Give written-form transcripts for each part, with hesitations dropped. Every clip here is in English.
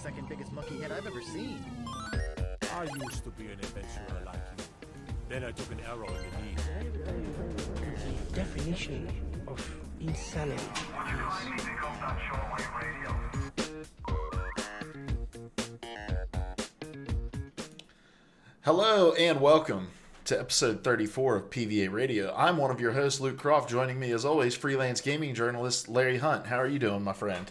second biggest monkey head I've ever seen. I used to be an adventurer like you. Then I took an arrow in the knee. The definition of insanity is... Hello and welcome to episode 34 of PvA Radio. I'm one of your hosts, Luke Croft. Joining me as always, freelance gaming journalist Larry Hunt. How are you doing, my friend?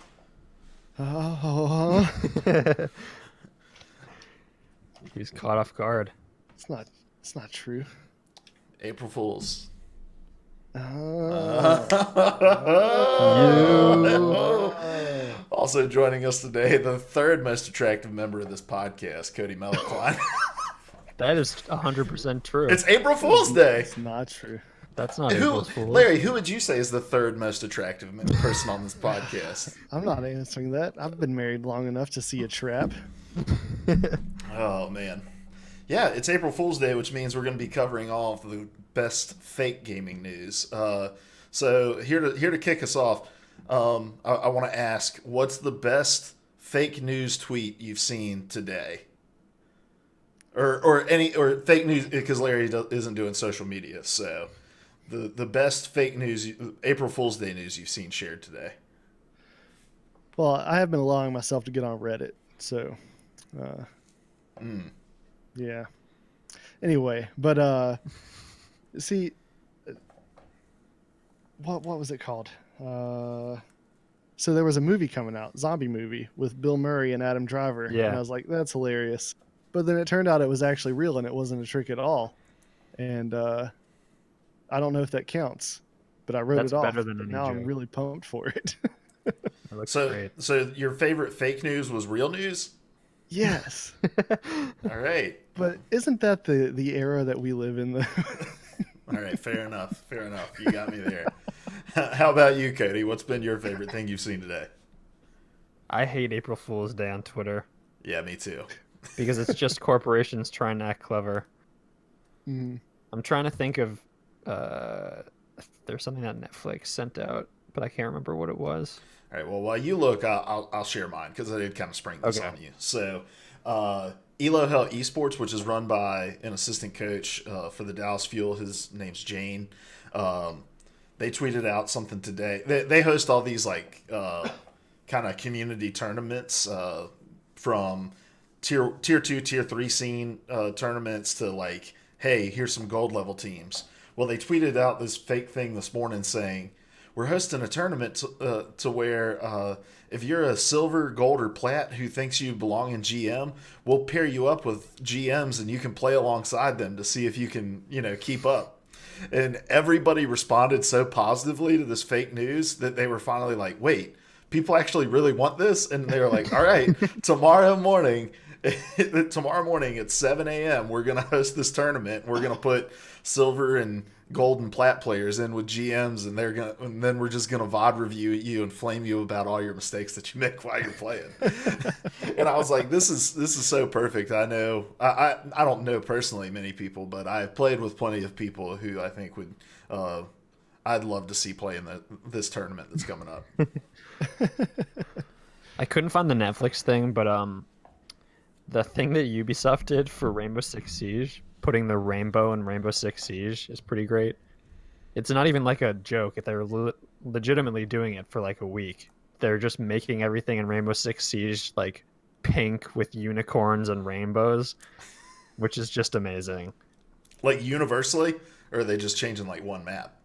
He's caught off guard. It's not true. April Fools. Also joining us today, the third most attractive member of this podcast, Cody Mellequine. That is 100% true. It's April Fool's Day. It's not true. That's not April Fool's. Larry, who would you say is the third most attractive person on this podcast? I'm not answering that. I've been married long enough to see a trap. Oh, man. Yeah, it's April Fool's Day, which means we're going to be covering all of the best fake gaming news. So here to kick us off, I want to ask, what's the best fake news tweet you've seen today? Or fake news, because Larry isn't doing social media. So the best fake news, April Fool's Day news you've seen shared today. Well, I have been allowing myself to get on Reddit, so yeah. Anyway, but see, what was it called? So there was a movie coming out, zombie movie with Bill Murray and Adam Driver. Yeah. And I was like, that's hilarious. But then it turned out it was actually real and it wasn't a trick at all. And I don't know if that counts, but I wrote That's it off. better than But any now joke. I'm really pumped for it. That looks So great. your favorite fake news was real news? Yes. All right. But isn't that the era that we live in? All right, fair enough. You got me there. How about you, Cody? What's been your favorite thing you've seen today? I hate April Fool's Day on Twitter Yeah, me too. because it's just corporations trying to act clever. Mm. I'm trying to think of there's something that Netflix sent out, but I can't remember what it was. All right, well, while you look, I'll share mine because I did kind of spring this Okay. on you. So, Elo Hell Esports, which is run by an assistant coach for the Dallas Fuel, his name's Jane. They tweeted out something today. They host all these like kind of community tournaments from tier 2, tier 3 scene tournaments to like, hey, here's some gold level teams. Well, they tweeted out this fake thing this morning saying, we're hosting a tournament to where if you're a silver, gold, or plat who thinks you belong in GM, we'll pair you up with GMs and you can play alongside them to see if you can, keep up. And everybody responded so positively to this fake news that they were finally like, wait, people actually really want this? And they were like, all right, tomorrow morning at 7 a.m., we're going to host this tournament. We're going to put silver and gold and plat players in with GMs, and then we're just going to VOD review you and flame you about all your mistakes that you make while you're playing. And I was like, this is so perfect. I know I don't know personally many people, but I've played with plenty of people who I think would I'd love to see play in this tournament that's coming up. I couldn't find the Netflix thing, but the thing that Ubisoft did for Rainbow Six Siege, putting the rainbow in Rainbow Six Siege, is pretty great. It's not even like a joke. They're legitimately doing it for like a week. They're just making everything in Rainbow Six Siege like pink with unicorns and rainbows, which is just amazing. Like universally, or are they just changing like one map?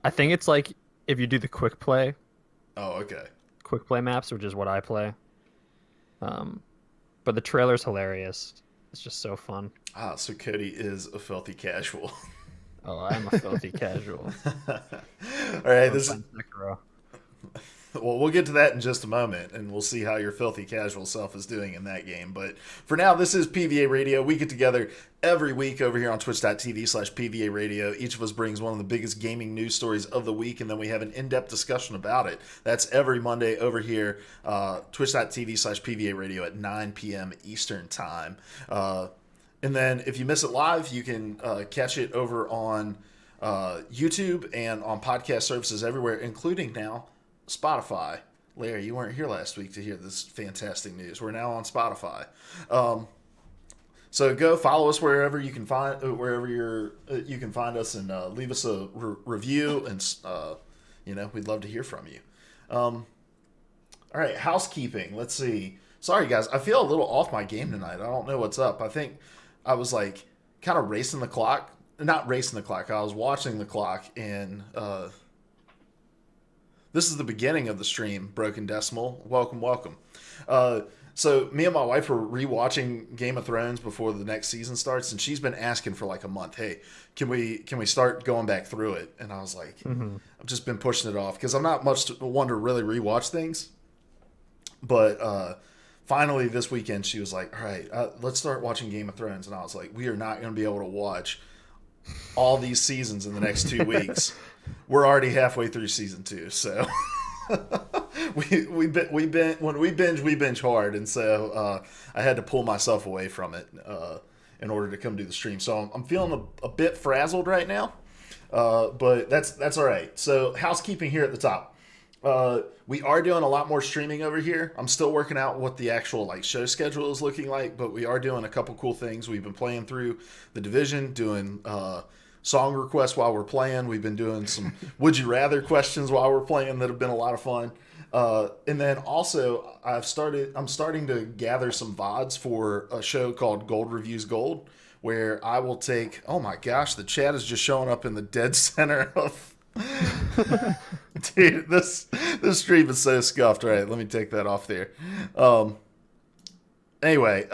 I think it's like if you do the quick play maps, which is what I play. But the trailer's hilarious. It's just so fun. Ah, so Cody is a filthy casual. Oh, I'm a filthy casual. All right, Sekiro. well, we'll get to that in just a moment, and we'll see how your filthy casual self is doing in that game. But for now, this is PvA Radio. We get together every week over here on twitch.tv/PvA Radio. Each of us brings one of the biggest gaming news stories of the week, and then we have an in-depth discussion about it. That's every Monday over here, twitch.tv/PvA Radio at 9 p.m. Eastern Time. And then if you miss it live, you can catch it over on YouTube and on podcast services everywhere, including now Spotify. Larry, you weren't here last week to hear this fantastic news. We're now on Spotify. So go follow us wherever you can find you can find us, and leave us a review, and we'd love to hear from you. All right, housekeeping. Let's see. Sorry guys, I feel a little off my game tonight. I don't know what's up. I think I was like kind of racing the clock. Not racing the clock. I was watching the clock, and this is the beginning of the stream. Broken Decimal, welcome. So me and my wife were rewatching Game of Thrones before the next season starts, and she's been asking for like a month. Hey, can we start going back through it? And I was like, I've just been pushing it off because I'm not much one to really rewatch things. But finally this weekend, she was like, all right, let's start watching Game of Thrones. And I was like, we are not going to be able to watch all these seasons in the next 2 weeks. We're already halfway through season 2, so. we binge hard, and so I had to pull myself away from it in order to come do the stream. So I'm feeling a bit frazzled right now, but that's all right. So housekeeping here at the top. We are doing a lot more streaming over here. I'm still working out what the actual like show schedule is looking like, but we are doing a couple cool things. We've been playing through The Division, doing song requests while we're playing. We've been doing some would you rather questions while we're playing that have been a lot of fun. And then also I'm starting to gather some VODs for a show called Gold Reviews Gold, where I will take, oh my gosh, the chat is just showing up in the dead center of dude, this stream is so scuffed. All right, let me take that off there. Anyway,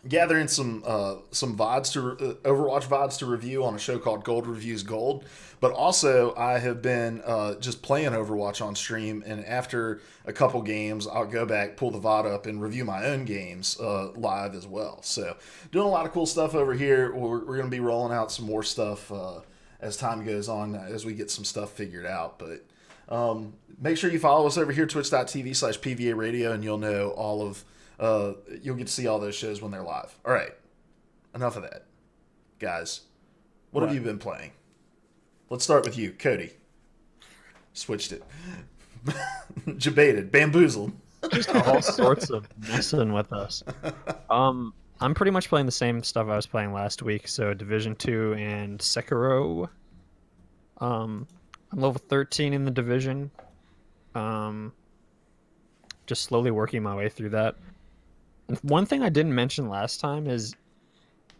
gathering some VODs to Overwatch VODs to review on a show called Gold Reviews Gold. But also I have been just playing Overwatch on stream, and after a couple games I'll go back, pull the VOD up, and review my own games live as well. So doing a lot of cool stuff over here. We're going to be rolling out some more stuff as time goes on, as we get some stuff figured out. But make sure you follow us over here, twitch.tv/PvA radio, and you'll know all of you'll get to see all those shows when they're live. All right, enough of that, guys. What have you been playing? Let's start with you, Cody. Switched it. Jebaited, bamboozled. Just all sorts of messing with us. I'm pretty much playing the same stuff I was playing last week. So Division 2 and Sekiro. I'm level 13 in the Division. Just slowly working my way through that. And one thing I didn't mention last time is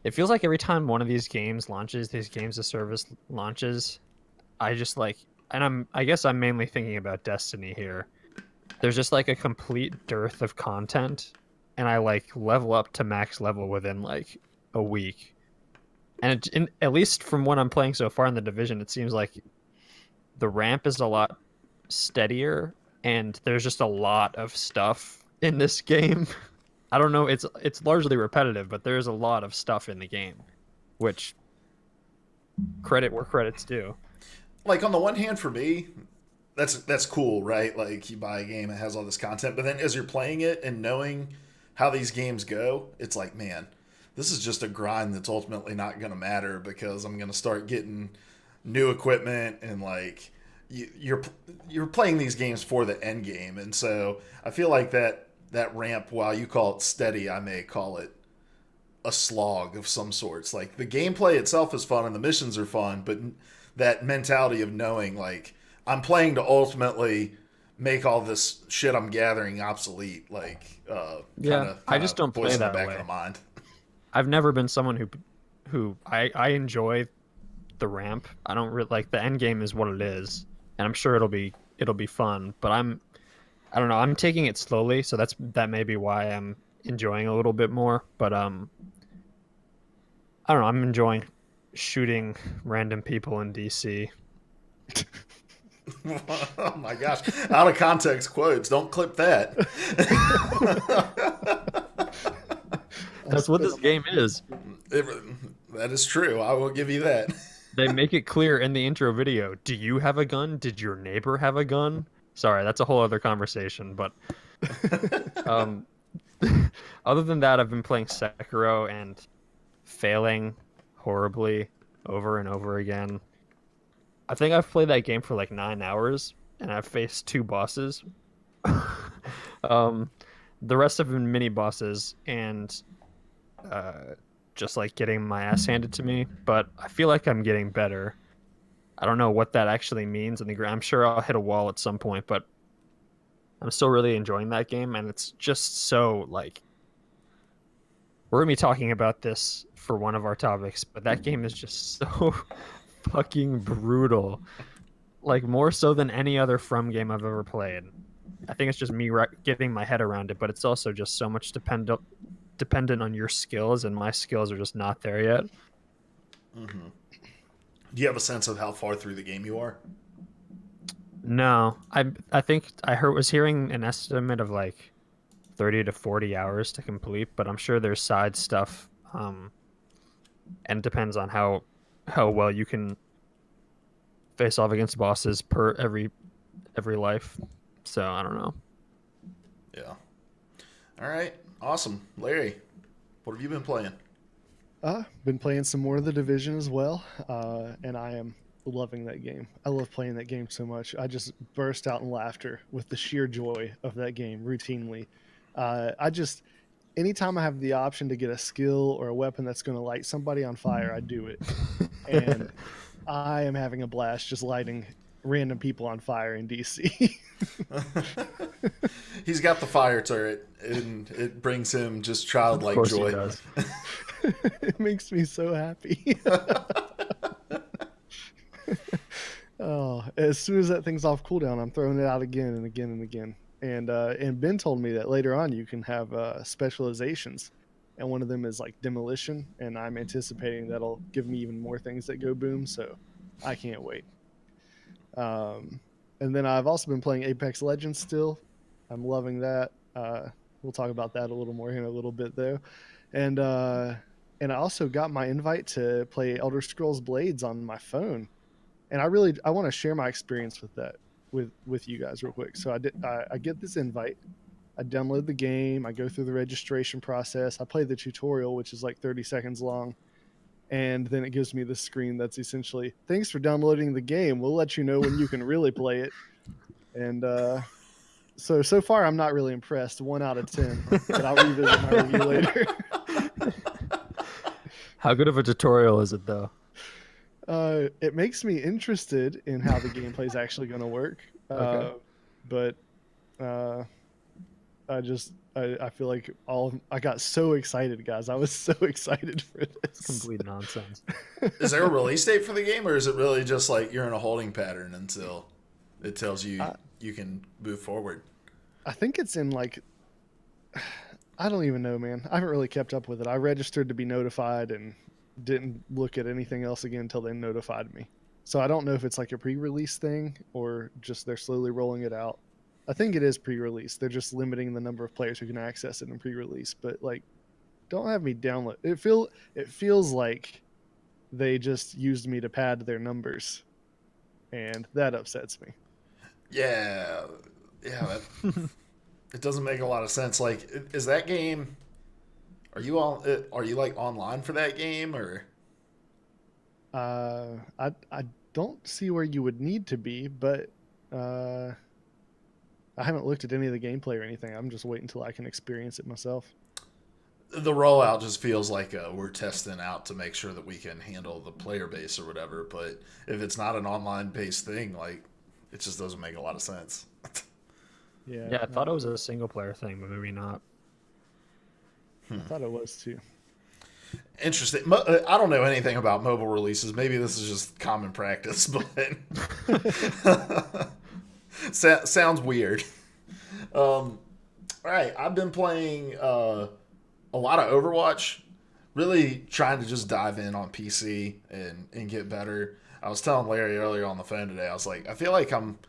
it feels like every time one of these games launches, these games of service launches, I just like, and I guess I'm mainly thinking about Destiny here. There's just like a complete dearth of content, and I like level up to max level within like a week. And at least from what I'm playing so far in the Division, it seems like the ramp is a lot steadier, and there's just a lot of stuff in this game. I don't know, it's largely repetitive, but there's a lot of stuff in the game, which credit where credit's due. Like, on the one hand, for me, that's cool, right? Like, you buy a game, it has all this content, but then as you're playing it and knowing how these games go, it's like, man, this is just a grind that's ultimately not going to matter, because I'm going to start getting new equipment, and like you're playing these games for the end game. And so I feel like that ramp, while you call it steady, I may call it a slog of some sorts. Like, the gameplay itself is fun and the missions are fun, but that mentality of knowing, like, I'm playing to ultimately make all this shit I'm gathering obsolete. Like, I just don't play that way. Of the mind. I've never been someone who I enjoy the ramp. I don't really like the end game is what it is, and I'm sure it'll be fun. But I don't know. I'm taking it slowly, so that may be why I'm enjoying a little bit more. But I don't know. I'm enjoying shooting random people in DC. Oh my gosh! Out of context quotes. Don't clip that. That's what this game is. That is true. I will give you that. They make it clear in the intro video. Do you have a gun? Did your neighbor have a gun? Sorry, that's a whole other conversation. But other than that, I've been playing Sekiro and failing horribly over and over again. I think I've played that game for like 9 hours, and I've faced 2 bosses. um, the rest have been mini bosses and just like getting my ass handed to me. But I feel like I'm getting better. I don't know what that actually means in the I'm sure I'll hit a wall at some point, but I'm still really enjoying that game, and it's just so like we're gonna be talking about this for one of our topics, but that game is just so fucking brutal. Like more so than any other From game I've ever played. I think it's just me getting my head around it, but it's also just so much dependent on your skills, and my skills are just not there yet. Mm-hmm. Do you have a sense of how far through the game you are? No, I think I was hearing an estimate of like 30 to 40 hours to complete, but I'm sure there's side stuff, and it depends on how well you can face off against bosses per every life. So I don't know. Yeah. All right. Awesome, Larry. What have you been playing? Been playing some more of The Division as well, and I am loving that game. I love playing that game so much. I just burst out in laughter with the sheer joy of that game routinely. Anytime I have the option to get a skill or a weapon that's going to light somebody on fire, I do it. And I am having a blast just lighting random people on fire in DC. He's got the fire turret, and it brings him just childlike Of course joy. he does. It makes me so happy. Oh, as soon as that thing's off cooldown, I'm throwing it out again and again and again. And Ben told me that later on you can have specializations, and one of them is like demolition, and I'm anticipating that'll give me even more things that go boom. So I can't wait. And then I've also been playing Apex Legends still. I'm loving that. We'll talk about that a little more here in a little bit though. And I also got my invite to play Elder Scrolls Blades on my phone. And I want to share my experience with that with you guys real quick. So I get this invite. I download the game. I go through the registration process. I play the tutorial, which is like 30 seconds long. And then it gives me this screen that's essentially, thanks for downloading the game. We'll let you know when you can really play it. And so far, I'm not really impressed. 1 out of 10. But I'll revisit my review later. How good of a tutorial is it, though? It makes me interested in how the gameplay is actually going to work. Okay. But I feel like I got so excited, guys. I was so excited for this. Complete nonsense. Is there a release date for the game, or is it really just like you're in a holding pattern until it tells you you can move forward? I think it's in like, I don't even know, man. I haven't really kept up with it. I registered to be notified and didn't look at anything else again until they notified me. So I don't know if it's like a pre-release thing or just they're slowly rolling it out. I think it is pre-release. They're just limiting the number of players who can access it in pre-release. But like, don't have me download. It feels like they just used me to pad their numbers, and that upsets me. Yeah. It doesn't make a lot of sense. Like, is that game? Are you like online for that game, or? I don't see where you would need to be, but I haven't looked at any of the gameplay or anything. I'm just waiting until I can experience it myself. The rollout just feels like we're testing out to make sure that we can handle the player base or whatever. But if it's not an online based thing, like, it just doesn't make a lot of sense. Yeah, I thought it was a single player thing, but maybe not. I thought it was too. Interesting. I don't know anything about mobile releases. Maybe this is just common practice, but sounds weird. All right, I've been playing a lot of Overwatch. Really trying to just dive in on PC and get better. I was telling Larry earlier on the phone today. I was like, I feel like I'm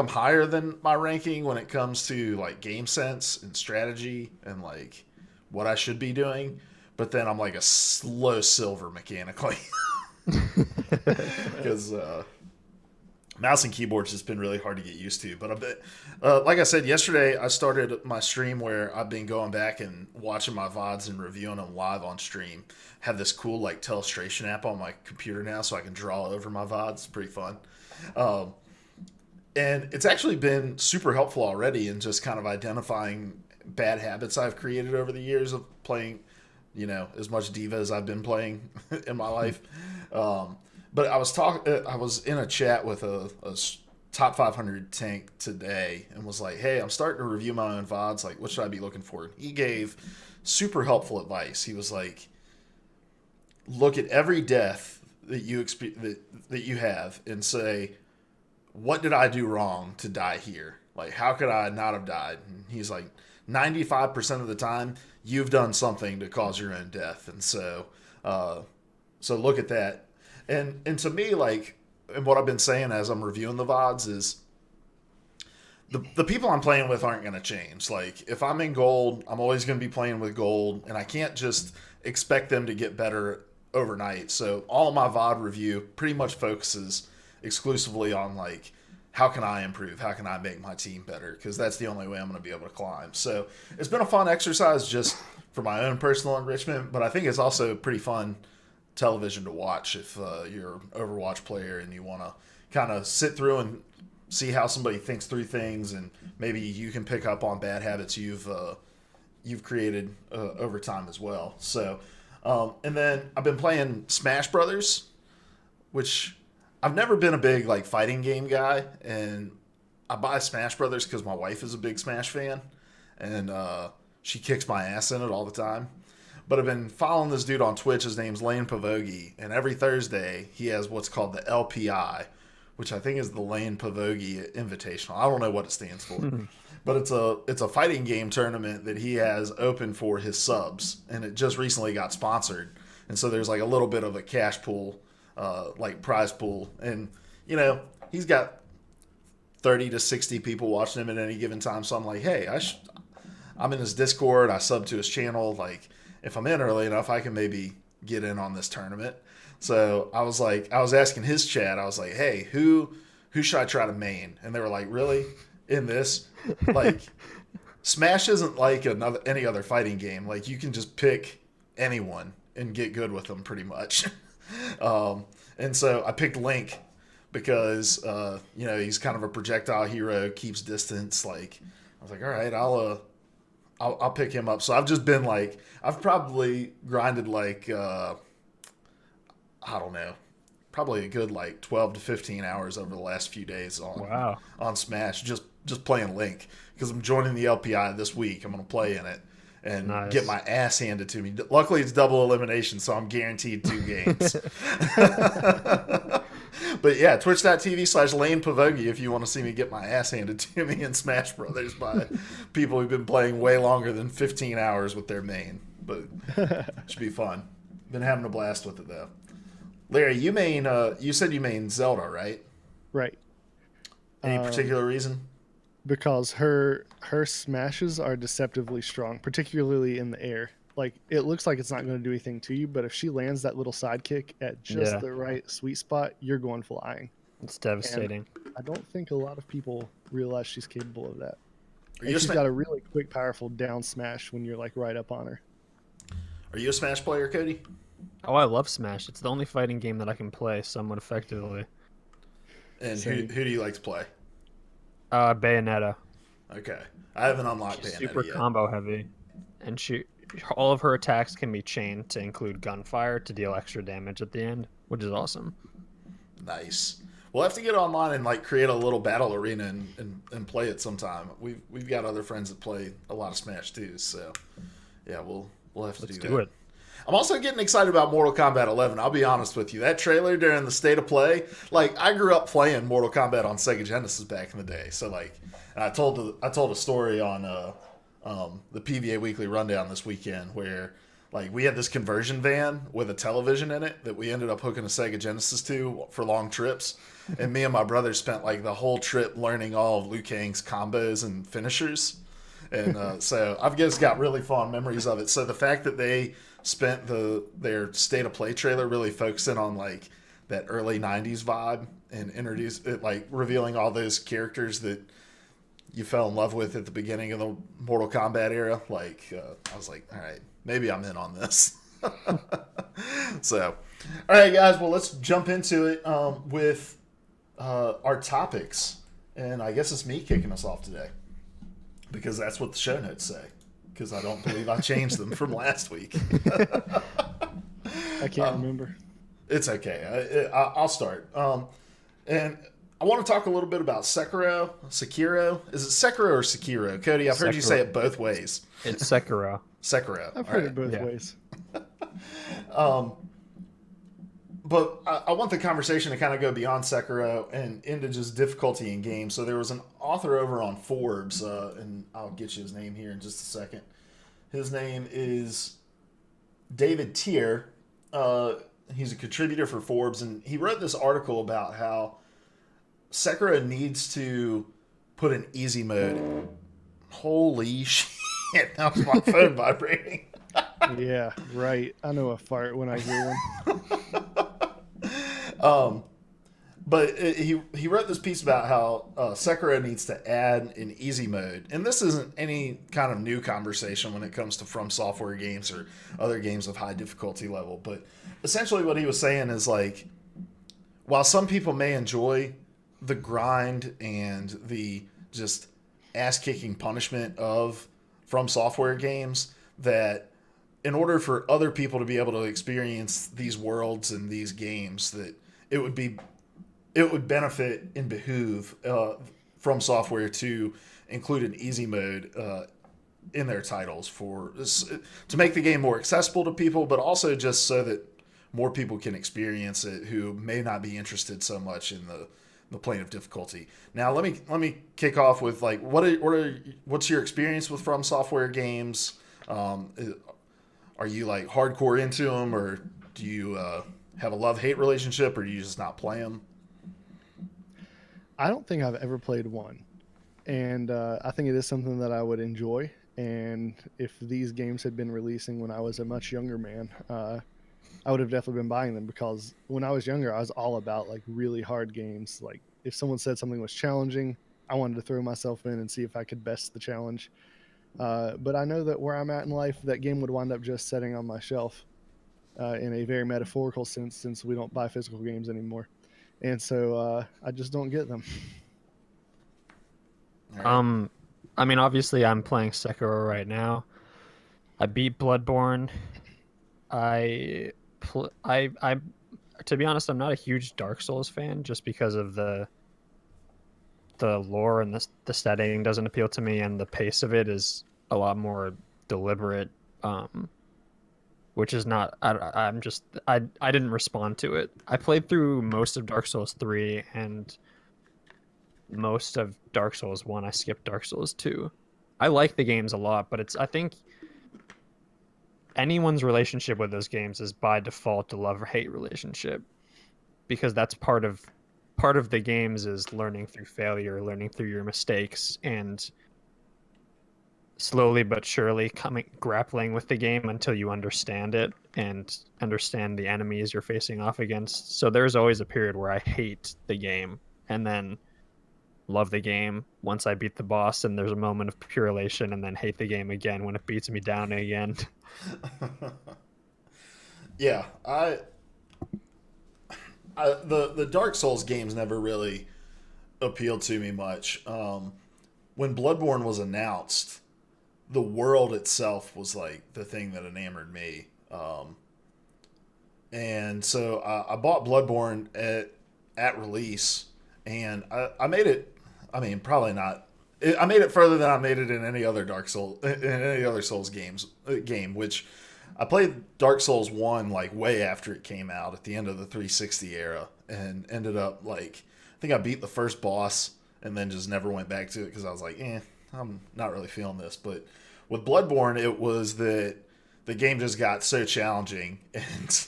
higher than my ranking when it comes to like game sense and strategy and like what I should be doing. But then I'm like a slow silver mechanically because mouse and keyboard's just been really hard to get used to. But like I said yesterday, I started my stream where I've been going back and watching my VODs and reviewing them live on stream. Have this cool like Telestration app on my computer now, so I can draw over my VODs. It's pretty fun. And it's actually been super helpful already in just kind of identifying bad habits I've created over the years of playing, as much Diva as I've been playing in my life. But I was in a chat with a top 500 tank today and was like, hey, I'm starting to review my own VODs. Like, what should I be looking for? He gave super helpful advice. He was like, look at every death that you have and say, what did I do wrong to die here? Like, how could I not have died? And he's like, 95% of the time, you've done something to cause your own death. And so look at that. And to me, like, and what I've been saying as I'm reviewing the VODs is the people I'm playing with aren't going to change. Like, if I'm in gold, I'm always going to be playing with gold, and I can't just expect them to get better overnight. So all of my VOD review pretty much focuses exclusively on, like, how can I improve? How can I make my team better? Because that's the only way I'm going to be able to climb. So it's been a fun exercise just for my own personal enrichment, but I think it's also pretty fun television to watch if you're an Overwatch player and you want to kind of sit through and see how somebody thinks through things, and maybe you can pick up on bad habits you've created over time as well. So, and then I've been playing Smash Brothers, which I've never been a big like fighting game guy, and I buy Smash Brothers because my wife is a big Smash fan, and she kicks my ass in it all the time. But I've been following this dude on Twitch. His name's Lane Pavogi, and every Thursday he has what's called the LPI, which I think is the Lane Pavogi Invitational. I don't know what it stands for, but it's a fighting game tournament that he has open for his subs, and it just recently got sponsored. And so there's like a little bit of a cash pool, like prize pool, and he's got 30 to 60 people watching him at any given time. So I'm like, hey, I'm in his Discord. I sub to his channel. Like, if I'm in early enough, I can maybe get in on this tournament. So I was asking his chat, I was like, hey, who should I try to main? And they were like, really? In this? Like, Smash isn't like any other fighting game. Like, you can just pick anyone and get good with them pretty much. And so I picked Link because, he's kind of a projectile hero, keeps distance. Like, I was like, all right, I'll pick him up. So I've just been like, I've probably grinded like, I don't know, probably a good like 12 to 15 hours over the last few days on Smash, just playing Link, because I'm joining the LPI this week. I'm going to play in it and get my ass handed to me. Luckily, it's double elimination, so I'm guaranteed 2 games. But yeah, twitch.tv/Lane Pavogi if you want to see me get my ass handed to me in Smash Brothers by people who've been playing way longer than 15 hours with their main. But it should be fun. Been having a blast with it, though. Larry, you said you main Zelda, right? Right. Any particular reason? Because her smashes are deceptively strong, particularly in the air. Like, it looks like it's not going to do anything to you, but if she lands that little sidekick at just the right sweet spot, you're going flying. It's devastating. And I don't think a lot of people realize she's capable of that. Are And she's got a really quick, powerful down smash when you're like right up on her. Are you a Smash player, Cody? Oh, I love Smash. It's the only fighting game that I can play somewhat effectively. And who do you like to play? Bayonetta. Okay. I haven't unlocked She's Bayonetta super yet. combo heavy, and all of her attacks can be chained to include gunfire to deal extra damage at the end, which is awesome. Nice. We'll have to get online and like create a little battle arena and play it sometime. We've got other friends that play a lot of Smash too, so yeah, we'll have to Let's do do that. it. I'm also getting excited about Mortal Kombat 11. I'll be honest with you. That trailer during the State of Play, like, I grew up playing Mortal Kombat on Sega Genesis back in the day. So, like, and I told a story on the PvA Weekly Rundown this weekend where, like, we had this conversion van with a television in it that we ended up hooking a Sega Genesis to for long trips. And me and my brother spent, like, the whole trip learning all of Liu Kang's combos and finishers. And so I've just got really fond memories of it. So the fact that they spent their State of Play trailer really focusing on like that early 90s vibe and introduced it, like revealing all those characters that you fell in love with at the beginning of the Mortal Kombat era, like I was like, all right, maybe I'm in on this. So all right, guys, well, let's jump into it with our topics. And I guess it's me kicking us off today. Because that's what the show notes say. Because I don't believe I changed them from last week. I can't remember. It's okay. I'll start. And I want to talk a little bit about Sekiro. Is it Sekiro or Sekiro? Cody, I've heard you say it both ways. It's Sekiro. Sekiro. I've heard All it both Yeah. ways. But I want the conversation to kind of go beyond Sekiro and into just difficulty in games. So there was an author over on Forbes, and I'll get you his name here in just a second. His name is David Tier. He's a contributor for Forbes, and he wrote this article about how Sekiro needs to put an easy mode. Holy shit, that was my phone vibrating. Yeah, right. I know a fart when I hear one. But he wrote this piece about how Sekiro needs to add an easy mode. And this isn't any kind of new conversation when it comes to From Software games or other games of high difficulty level. But essentially what he was saying is like, while some people may enjoy the grind and the just ass-kicking punishment of From Software games, that in order for other people to be able to experience these worlds and these games, that it would benefit and behoove From Software to include an easy mode in their titles to make the game more accessible to people, but also just so that more people can experience it who may not be interested so much in the plane of difficulty. Now, let me kick off with like what's your experience with From Software games? Are you like hardcore into them, or do you have a love-hate relationship, or do you just not play them? I don't think I've ever played one, and I think it is something that I would enjoy. And if these games had been releasing when I was a much younger man, I would have definitely been buying them, because when I was younger, I was all about like really hard games. Like if someone said something was challenging, I wanted to throw myself in and see if I could best the challenge. But I know that where I'm at in life, that game would wind up just sitting on my shelf in a very metaphorical sense, since we don't buy physical games anymore. And so I just don't get them. I mean, obviously, I'm playing Sekiro right now. I beat Bloodborne. To be honest, I'm not a huge Dark Souls fan, just because of the lore and the setting doesn't appeal to me, and the pace of it is a lot more deliberate, which is not. I didn't respond to it. I played through most of Dark Souls 3 and most of Dark Souls 1. I skipped Dark Souls 2. I like the games a lot, but I think anyone's relationship with those games is by default a love or hate relationship, because that's part of the games is learning through failure, learning through your mistakes, and slowly but surely grappling with the game until you understand it and understand the enemies you're facing off against. So there's always a period where I hate the game and then love the game once I beat the boss, and there's a moment of pure elation, and then hate the game again when it beats me down again. Yeah, the Dark Souls games never really appealed to me much. When Bloodborne was announced, the world itself was like the thing that enamored me. And so I bought Bloodborne at release, and I made it. I mean, probably not. I made it further than I made it in any other Souls game, which I played Dark Souls 1 like way after it came out at the end of the 360 era, and ended up like, I think I beat the first boss and then just never went back to it because I was like, I'm not really feeling this. But with Bloodborne, it was that the game just got so challenging, and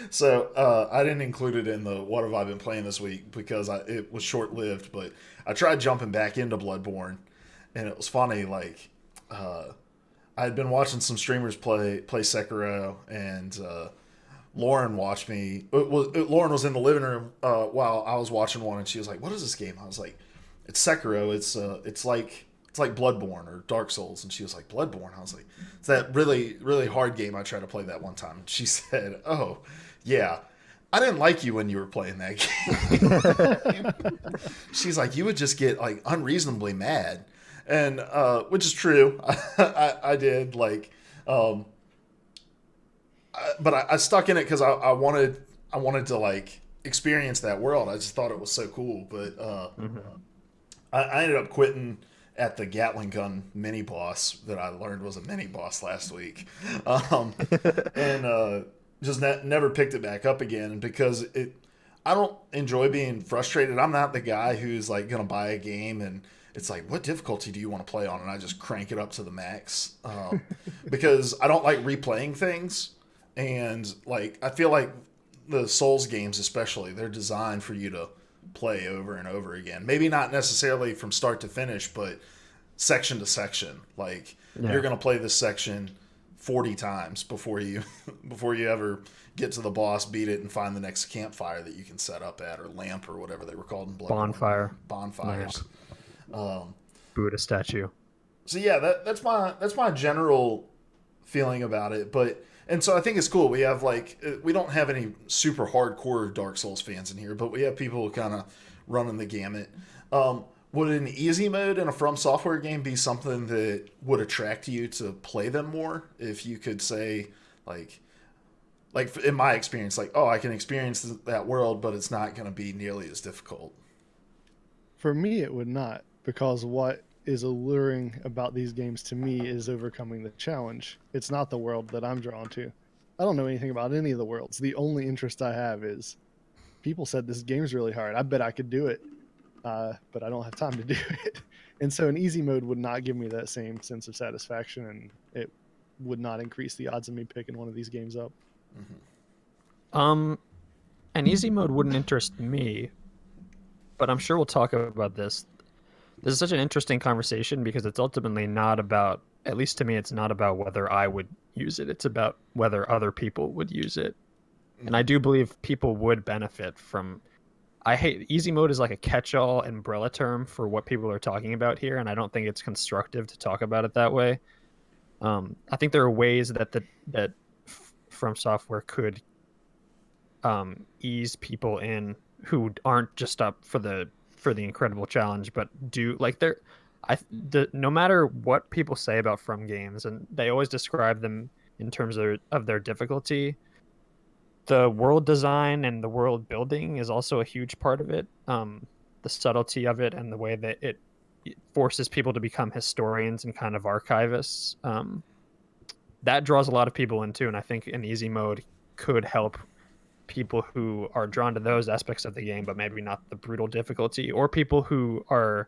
so I didn't include it in the what have I been playing this week because it was short lived. But I tried jumping back into Bloodborne, and it was funny. Like I had been watching some streamers play Sekiro, and Lauren watched me. Lauren was in the living room while I was watching one, and she was like, "What is this game?" I was like, "It's Sekiro. It's like Bloodborne or Dark Souls." And she was like, "Bloodborne?" I was like, "It's that really, really hard game I tried to play that one time." And she said, "Oh, yeah." I didn't like you when you were playing that game. She's like, you would just get like unreasonably mad, and which is true. I did like, but I stuck in it because I wanted to like experience that world. I just thought it was so cool, but I ended up quitting at the Gatling gun mini boss that I learned was a mini boss last week, and just never picked it back up again. Because I don't enjoy being frustrated. I'm not the guy who's like gonna buy a game and it's like, what difficulty do you want to play on? And I just crank it up to the max because I don't like replaying things, and like I feel like the Souls games especially, they're designed for you to play over and over again. Maybe not necessarily from start to finish, but section to section. Like you're going to play this section 40 times before you ever get to the boss, beat it, and find the next campfire that you can set up at, or lamp, or whatever they were called in Bloodborne. Bonfires. Buddha statue. So yeah, that's my general feeling about it. And so I think it's cool. We have we don't have any super hardcore Dark Souls fans in here, but we have people kind of running the gamut. Would an easy mode in a From Software game be something that would attract you to play them more? If you could say, like in my experience, like, oh, I can experience that world, but it's not going to be nearly as difficult. For me, it would not, because what is alluring about these games to me is overcoming the challenge. It's not the world that I'm drawn to. I don't know anything about any of the worlds. The only interest I have is people said this game's really hard. I bet I could do it, but I don't have time to do it. And so an easy mode would not give me that same sense of satisfaction, and it would not increase the odds of me picking one of these games up. An easy mode wouldn't interest me, but I'm sure we'll talk about this. This is such an interesting conversation because it's ultimately not about, at least to me, it's not about whether I would use it. It's about whether other people would use it. And I do believe people would benefit from... easy mode is like a catch-all umbrella term for what people are talking about here, and I don't think it's constructive to talk about it that way. I think there are ways that From Software could ease people in who aren't just up for the incredible challenge, but do like no matter what people say about From games, and they always describe them in terms of their difficulty, the world design and the world building is also a huge part of it. The subtlety of it and the way that it forces people to become historians and kind of archivists. That draws a lot of people in too, and I think an easy mode could help people who are drawn to those aspects of the game, but maybe not the brutal difficulty, or people who are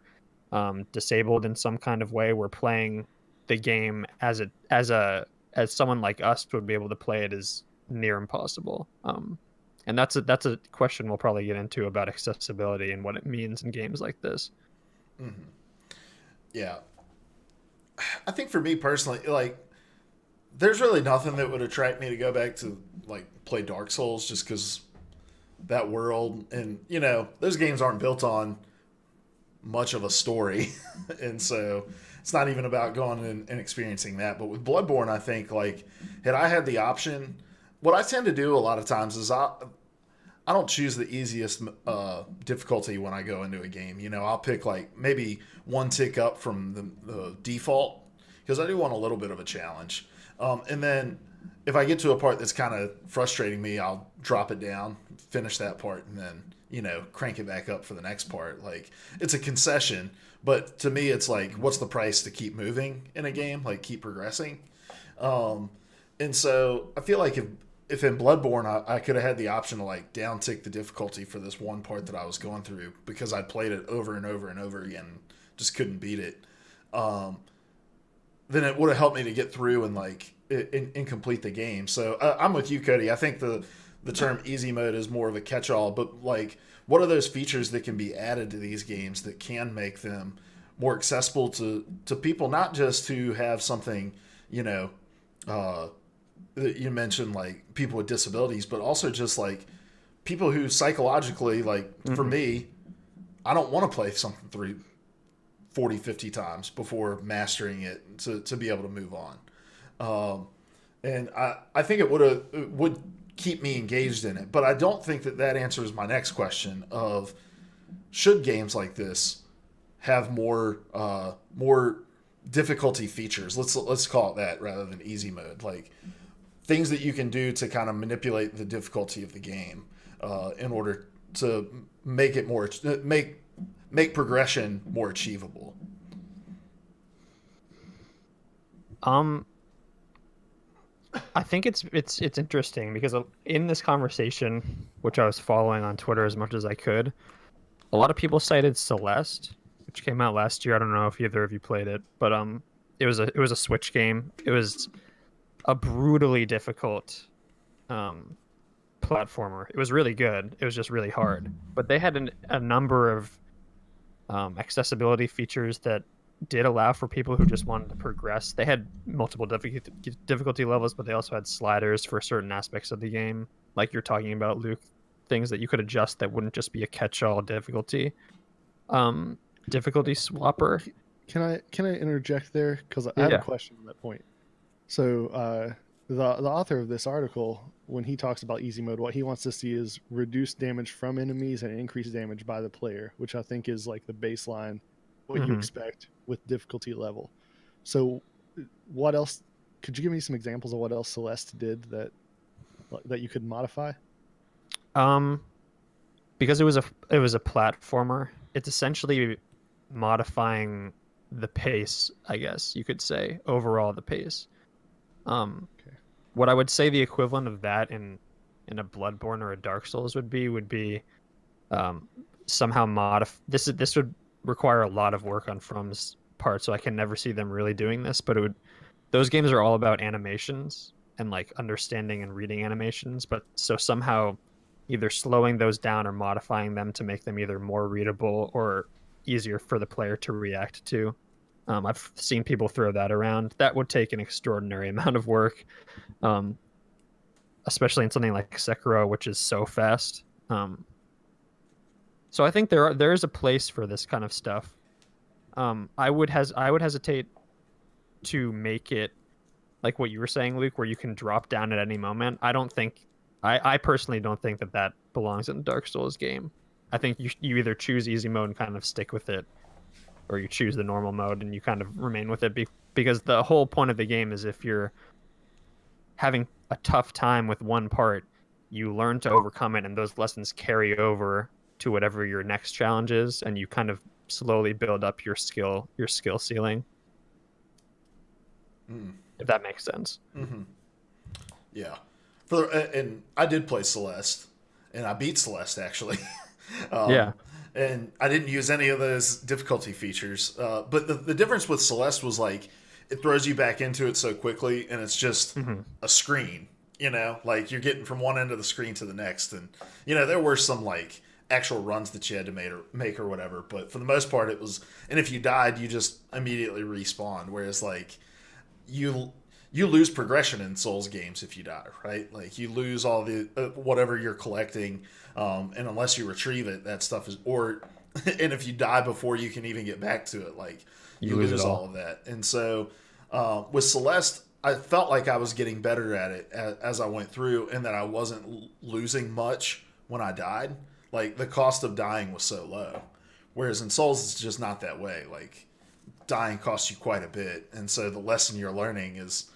disabled in some kind of way, where playing the game as someone like us would be able to play it is near impossible. And that's a question we'll probably get into about accessibility and what it means in games like this. Mm-hmm. Yeah, I think for me personally, like, there's really nothing that would attract me to go back to like play Dark Souls, just because that world, and those games aren't built on much of a story, and so it's not even about going and experiencing that. But with Bloodborne, I think, like, had I had the option, what I tend to do a lot of times is I don't choose the easiest difficulty when I go into a game. I'll pick like maybe one tick up from the default, because I do want a little bit of a challenge. And then if I get to a part that's kind of frustrating me, I'll drop it down, finish that part, and then, crank it back up for the next part. Like, it's a concession, but to me, it's like, what's the price to keep moving in a game? Like, keep progressing. And so I feel like if in Bloodborne, I could have had the option to like down tick the difficulty for this one part that I was going through, because I played it over and over and over again, just couldn't beat it. Then it would have helped me to get through and like and complete the game. So I'm with you, Cody. I think the term easy mode is more of a catch-all, but like, what are those features that can be added to these games that can make them more accessible to people, not just who have something, that you mentioned, like people with disabilities, but also just like people who psychologically, like, for me, I don't want to play something 40, 50 times before mastering it to be able to move on. And I think it would keep me engaged in it. But I don't think that answers my next question of should games like this have more difficulty features. Let's call it that rather than easy mode. Like things that you can do to kind of manipulate the difficulty of the game in order to make it more make progression more achievable. I think it's interesting because in this conversation, which I was following on Twitter as much as I could, a lot of people cited Celeste, which came out last year. I don't know if either of you played it, but it was a Switch game. It was a brutally difficult platformer. It was really good. It was just really hard. But they had a number of accessibility features that did allow for people who just wanted to progress. They had multiple difficulty levels, but they also had sliders for certain aspects of the game, like you're talking about, Luke. Things that you could adjust that wouldn't just be a catch-all difficulty. Difficulty swapper. Can I interject there? Because I have a question on that point. So the author of this article, when he talks about easy mode, what he wants to see is reduced damage from enemies and increased damage by the player, which I think is like the baseline, what you expect with difficulty level. So what else? Could you give me some examples of what else Celeste did that you could modify? Because it was a platformer, it's essentially modifying the pace, I guess you could say, overall the pace. What I would say the equivalent of that in a Bloodborne or a Dark Souls would be somehow this would require a lot of work on From's part, so I can never see them really doing this, but those games are all about animations and like understanding and reading animations, but so somehow either slowing those down or modifying them to make them either more readable or easier for the player to react to. I've seen people throw that around. That would take an extraordinary amount of work, especially in something like Sekiro, which is so fast. So I think there is a place for this kind of stuff. I would hesitate to make it like what you were saying, Luke, where you can drop down at any moment. I personally don't think that belongs in a Dark Souls game. I think you either choose easy mode and kind of stick with it, or you choose the normal mode and you kind of remain with it, because the whole point of the game is if you're having a tough time with one part, you learn to overcome it, and those lessons carry over to whatever your next challenge is, and you kind of slowly build up your skill ceiling. If that makes sense. Mm-hmm. Yeah. And I did play Celeste, and I beat Celeste actually. Yeah. And I didn't use any of those difficulty features. But the difference with Celeste was like it throws you back into it so quickly, and it's just a screen. Like you're getting from one end of the screen to the next, and there were some like actual runs that you had to make or whatever. But for the most part, it was. And if you died, you just immediately respawned. Whereas like you lose progression in Souls games if you die, right? Like you lose all the whatever you're collecting, and unless you retrieve it, that stuff is and if you die before you can even get back to it, like you lose all of that. And so with Celeste, I felt like I was getting better at it as I went through, and that I wasn't losing much when I died. Like the cost of dying was so low, whereas in Souls it's just not that way. Like dying costs you quite a bit, and so the lesson you're learning is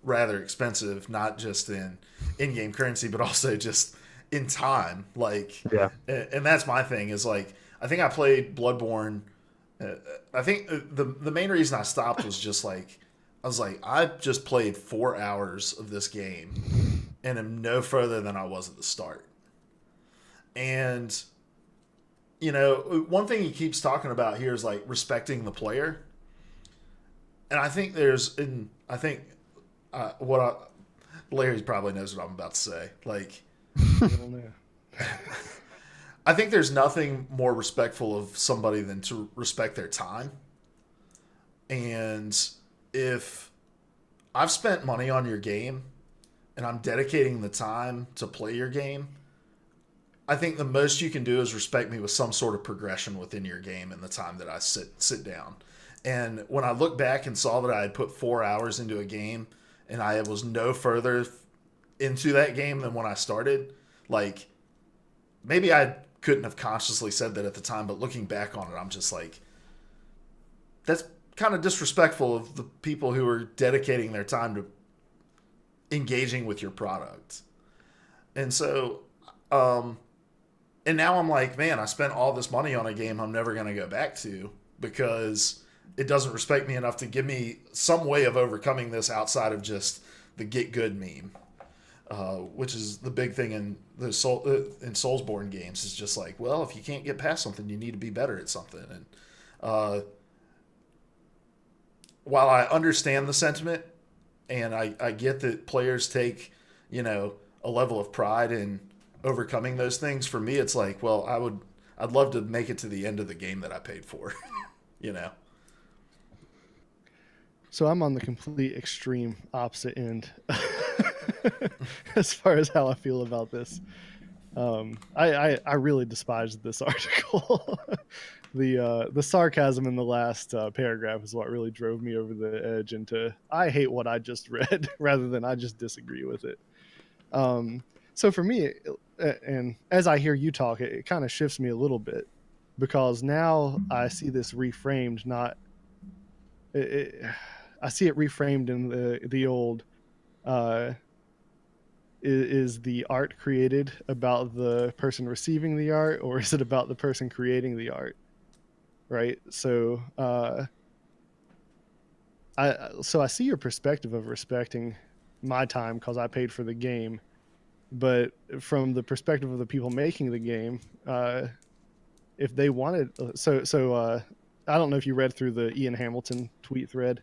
rather expensive, not just in in-game currency, but also just in time. Like, yeah. And that's my thing is like, I think I played Bloodborne. I think the main reason I stopped was just like, I was like, I just played 4 hours of this game and am no further than I was at the start. And, one thing he keeps talking about here is like respecting the player. And I think Larry probably knows what I'm about to say. Like, I don't know. I think there's nothing more respectful of somebody than to respect their time. And if I've spent money on your game and I'm dedicating the time to play your game, I think the most you can do is respect me with some sort of progression within your game in the time that I sit down. And when I look back and saw that I had put 4 hours into a game and I was no further into that game than when I started. Like, maybe I couldn't have consciously said that at the time, but looking back on it, I'm just like, that's kind of disrespectful of the people who are dedicating their time to engaging with your product. And so, and now I'm like, man, I spent all this money on a game I'm never going to go back to because it doesn't respect me enough to give me some way of overcoming this outside of just the get good meme, which is the big thing in the in Soulsborne games. Is just like, well, if you can't get past something, you need to be better at something. And while I understand the sentiment, and I get that players take, a level of pride in overcoming those things, for me, it's like, well, I'd love to make it to the end of the game that I paid for, So I'm on the complete extreme opposite end as far as how I feel about this. I really despised this article. The sarcasm in the last paragraph is what really drove me over the edge into I hate what I just read rather than I just disagree with it. So for me, and as I hear you talk, it kind of shifts me a little bit because now I see this reframed, I see it reframed in the old, is the art created about the person receiving the art, or is it about the person creating the art? Right. So, I see your perspective of respecting my time because I paid for the game, but from the perspective of the people making the game, if they wanted, I don't know if you read through the Ian Hamilton tweet thread,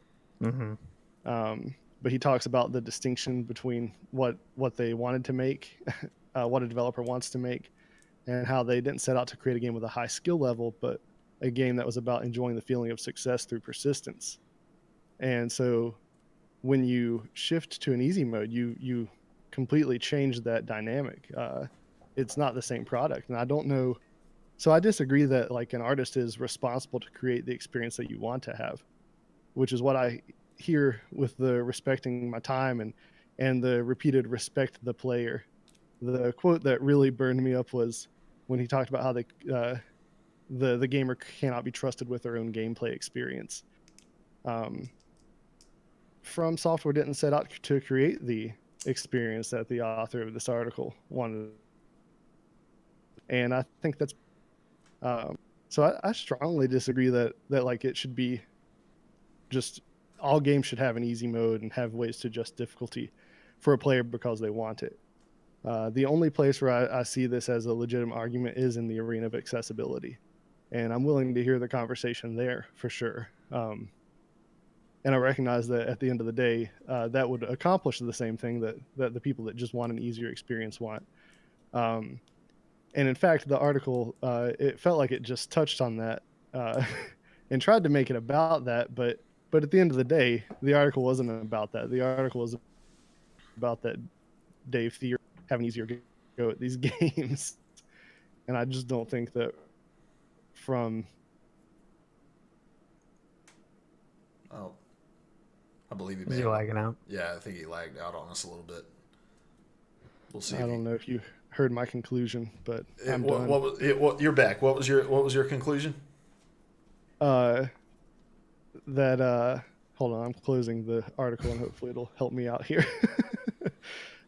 but he talks about the distinction between what they wanted to make, what a developer wants to make, and how they didn't set out to create a game with a high skill level, but a game that was about enjoying the feeling of success through persistence. And so when you shift to an easy mode, you completely change that dynamic. It's not the same product. And I don't know. So I disagree that like an artist is responsible to create the experience that you want to have, which is what I hear with the respecting my time and the repeated respect the player. The quote that really burned me up was when he talked about how the gamer cannot be trusted with their own gameplay experience. From Software didn't set out to create the experience that the author of this article wanted, and I think that's so I strongly disagree that like it should be just all games should have an easy mode and have ways to adjust difficulty for a player because they want it. The only place where I see this as a legitimate argument is in the arena of accessibility. And I'm willing to hear the conversation there for sure. And I recognize that at the end of the day, that would accomplish the same thing that the people that just want an easier experience want. And in fact, the article, it felt like it just touched on that and tried to make it about that. But at the end of the day, the article wasn't about that. The article was about that Dave Thier having easier go at these games. And I just don't think that from... Oh, I believe he Is he lagging out? Yeah, I think he lagged out on us a little bit. We'll see. I don't know if you heard my conclusion, but I'm done. You're back. What was your conclusion? That hold on, I'm closing the article and hopefully it'll help me out here.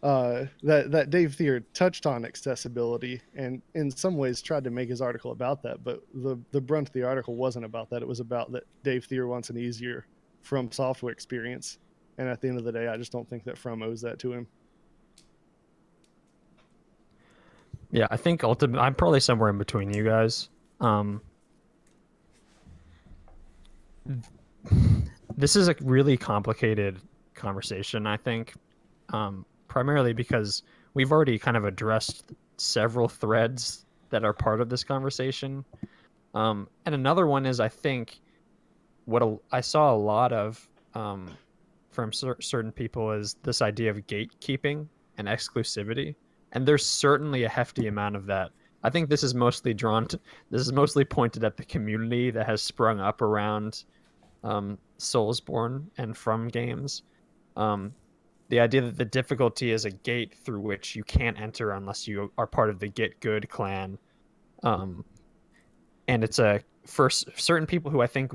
That Dave Thier touched on accessibility and in some ways tried to make his article about that, but the brunt of the article wasn't about that. It was about that Dave Thier wants an easier From Software experience, and at the end of the day, I just don't think that From owes that to him. Yeah, I think ultimately I'm probably somewhere in between you guys. This is a really complicated conversation, I think, primarily because we've already kind of addressed several threads that are part of this conversation. And another one is, I think, I saw a lot of from certain people is this idea of gatekeeping and exclusivity. And there's certainly a hefty amount of that. I think this is mostly pointed at the community that has sprung up around Soulsborne and From games. The the idea that the difficulty is a gate through which you can't enter unless you are part of the Get Good clan. And it's for certain people who I think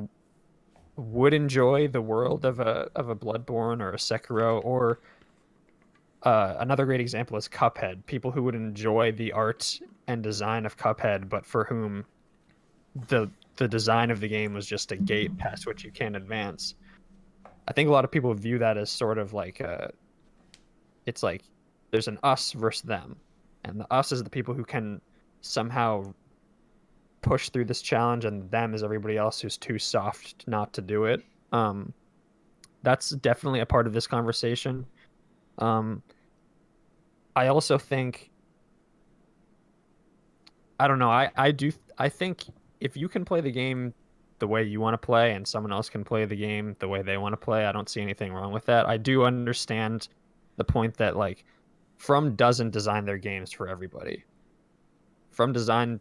would enjoy the world of a Bloodborne or a Sekiro, or another great example is Cuphead. People who would enjoy the art and design of Cuphead, but for whom the design of the game was just a gate past which you can't advance. I think a lot of people view that as sort of like it's like there's an us versus them, and the us is the people who can somehow push through this challenge, and them is everybody else who's too soft not to do it. That's definitely a part of this conversation. I also think, I don't know, I think if you can play the game the way you want to play and someone else can play the game the way they want to play, I don't see anything wrong with that. I do understand the point that, like, From doesn't design their games for everybody. From designs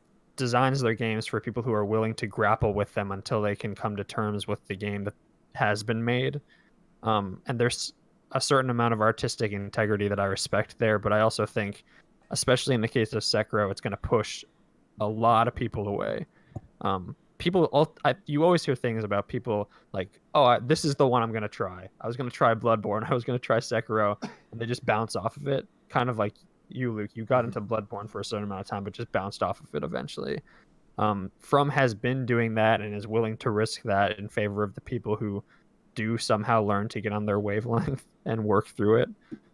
their games for people who are willing to grapple with them until they can come to terms with the game that has been made. And there's a certain amount of artistic integrity that I respect there, but I also think, especially in the case of Sekiro, it's going to push a lot of people away. You always hear things about people like, oh, this is the one I'm going to try. I was going to try Bloodborne. I was going to try Sekiro, and they just bounce off of it. Kind of like you, Luke. You got into Bloodborne for a certain amount of time, but just bounced off of it eventually. From has been doing that and is willing to risk that in favor of the people who do somehow learn to get on their wavelength and work through it.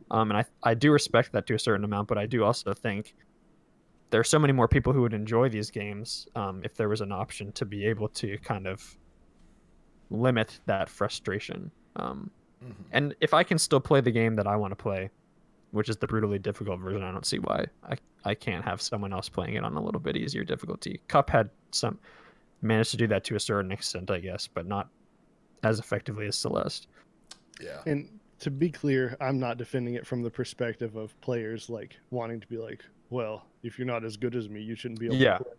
And I do respect that to a certain amount, but I do also think there are so many more people who would enjoy these games if there was an option to be able to kind of limit that frustration. And if I can still play the game that I want to play, which is the brutally difficult version, I don't see why I can't have someone else playing it on a little bit easier difficulty. Cuphead managed to do that to a certain extent, I guess, but not as effectively as Celeste. Yeah. And to be clear, I'm not defending it from the perspective of players like wanting to be like, well, if you're not as good as me, you shouldn't be able to play.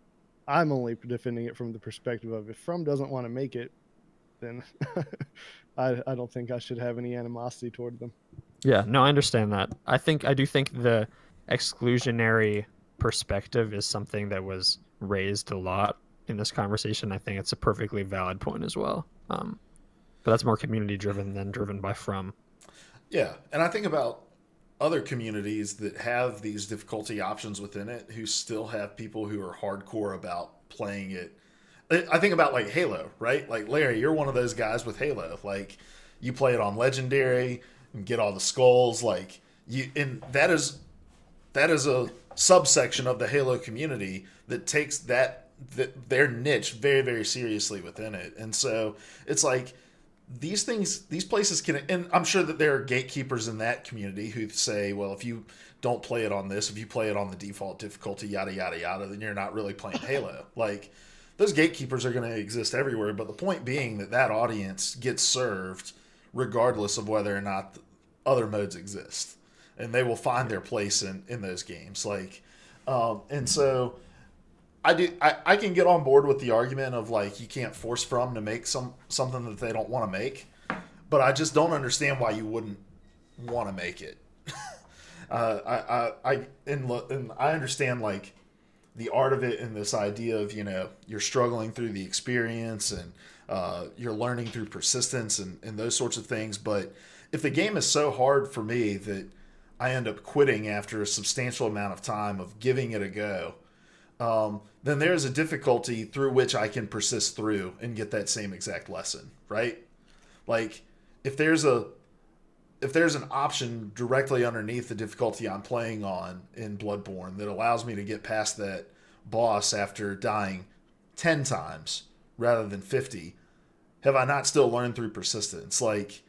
I'm only defending it from the perspective of, if From doesn't want to make it, then I don't think I should have any animosity toward them. Yeah, no, I understand that. I do think the exclusionary perspective is something that was raised a lot in this conversation. I think it's a perfectly valid point as well. But that's more community driven than driven by From. Yeah, and I think about other communities that have these difficulty options within it who still have people who are hardcore about playing it. I think about like Halo, right? Like Larry, you're one of those guys with Halo. Like you play it on Legendary and get all the skulls. Like and that is a subsection of the Halo community that takes their niche very, very seriously within it. And so it's like these places can, and I'm sure that there are gatekeepers in that community who say, well, if you don't play it on this, if you play it on the default difficulty, yada, yada, yada, then you're not really playing Halo. Like, those gatekeepers are going to exist everywhere. But the point being that audience gets served regardless of whether or not other modes exist. And they will find their place in those games. Like, and so I can get on board with the argument of like you can't force From to make something that they don't want to make, but I just don't understand why you wouldn't want to make it. I understand like the art of it and this idea of, you know, you're struggling through the experience and you're learning through persistence and those sorts of things. But if the game is so hard for me that I end up quitting after a substantial amount of time of giving it a go, then there's a difficulty through which I can persist through and get that same exact lesson, right? Like if there's an option directly underneath the difficulty I'm playing on in Bloodborne that allows me to get past that boss after dying 10 times rather than 50, have I not still learned through persistence? Like,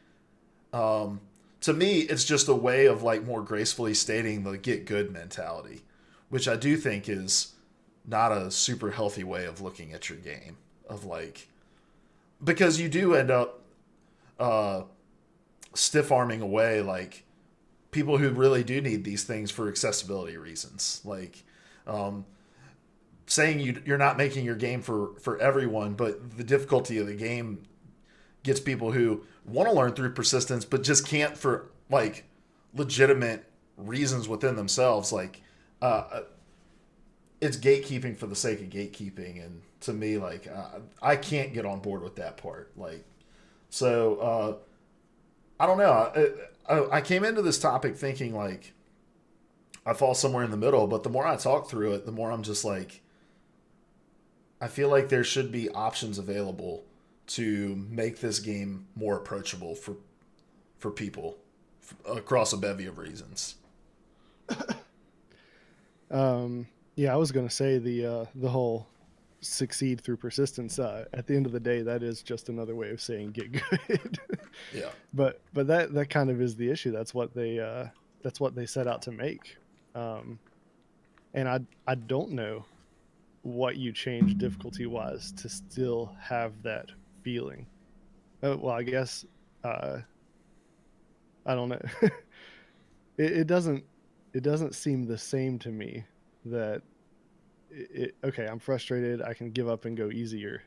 to me, it's just a way of like more gracefully stating the get good mentality, which I do think is not a super healthy way of looking at your game, of like, because you do end up stiff arming away like people who really do need these things for accessibility reasons. Like saying you're not making your game for everyone, but the difficulty of the game gets people who want to learn through persistence but just can't for like legitimate reasons within themselves. Like, it's gatekeeping for the sake of gatekeeping, and to me, like, I can't get on board with that part. Like, so I don't know. I came into this topic thinking like I fall somewhere in the middle, but the more I talk through it, the more I'm just like, I feel like there should be options available to make this game more approachable for people across a bevy of reasons. Yeah, I was gonna say the whole succeed through persistence. At the end of the day, that is just another way of saying get good. Yeah. But that kind of is the issue. That's what they set out to make. And I don't know what you change difficulty wise to still have that feeling. Well, I guess I don't know. it doesn't seem the same to me that okay, I'm frustrated, I can give up and go easier.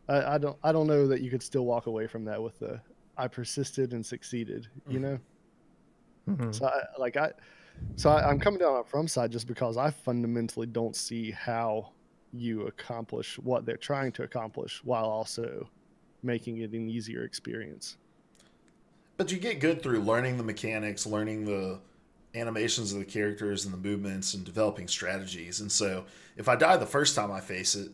I don't know that you could still walk away from that with the I persisted and succeeded, you know. Mm-hmm. So I'm coming down on From side just because I fundamentally don't see how you accomplish what they're trying to accomplish while also making it an easier experience. But you get good through learning the mechanics, learning the animations of the characters and the movements, and developing strategies. And so if I die the first time I face it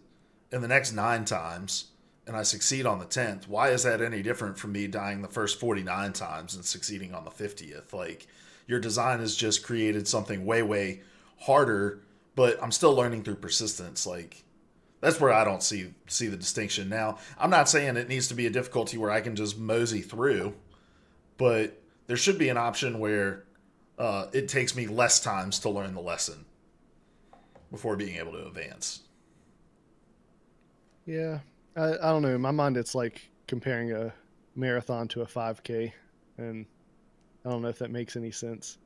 and the next 9 times and I succeed on the 10th, why is that any different from me dying the first 49 times and succeeding on the 50th? Like, your design has just created something way, way harder, but I'm still learning through persistence. Like, that's where I don't see the distinction. Now, I'm not saying it needs to be a difficulty where I can just mosey through, but there should be an option where it takes me less times to learn the lesson before being able to advance. Yeah, I don't know. In my mind, it's like comparing a marathon to a 5K, and I don't know if that makes any sense.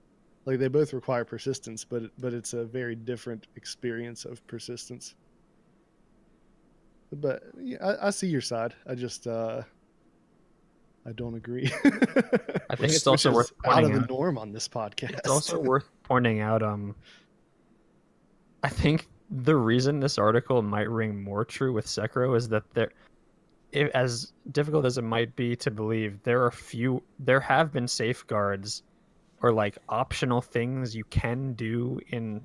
Like, they both require persistence, but it's a very different experience of persistence. But yeah, I see your side. I just I don't agree. I think it's also worth out pointing of out. the norm on this podcast. It's also worth pointing out. I think the reason this article might ring more true with Sekiro is that as difficult as it might be to believe, there have been safeguards or like optional things you can do in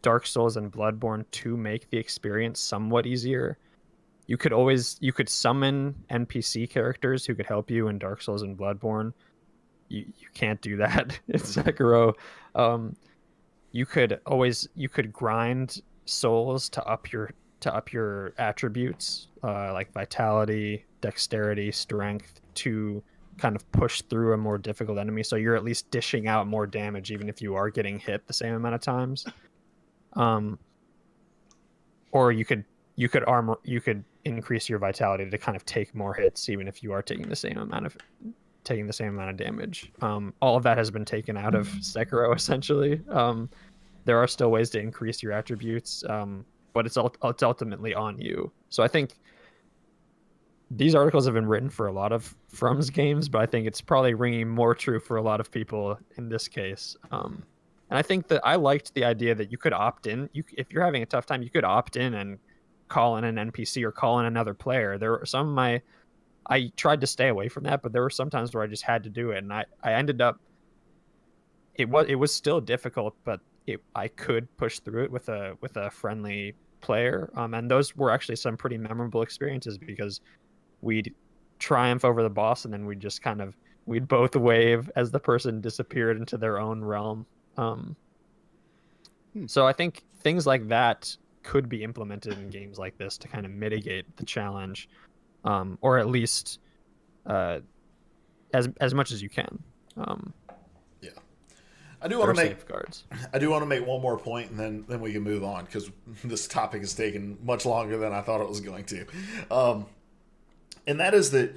Dark Souls and Bloodborne to make the experience somewhat easier. You could summon NPC characters who could help you in Dark Souls and Bloodborne. You can't do that in Sekiro. You could grind souls to up your attributes, like vitality, dexterity, strength, to kind of push through a more difficult enemy. So you're at least dishing out more damage, even if you are getting hit the same amount of times. Or you could increase your vitality to kind of take more hits, even if you are taking the same amount of damage. All of that has been taken out of Sekiro, essentially. There are still ways to increase your attributes, but it's ultimately on you. So I think these articles have been written for a lot of From's games, but I think it's probably ringing more true for a lot of people in this case. And I think that I liked the idea that you could opt in. If you're having a tough time, you could opt in and call in an NPC or call in another player. There were some of I tried to stay away from that, but there were some times where I just had to do it, and I ended up. It was still difficult, but I could push through it with a friendly player, and those were actually some pretty memorable experiences because we'd triumph over the boss, and then we'd both wave as the person disappeared into their own realm. So I think things like that could be implemented in games like this to kind of mitigate the challenge, or at least as much as you can. Yeah, I do want to make safeguards. I do want to make one more point, and then we can move on because this topic has taken much longer than I thought it was going to. And that is that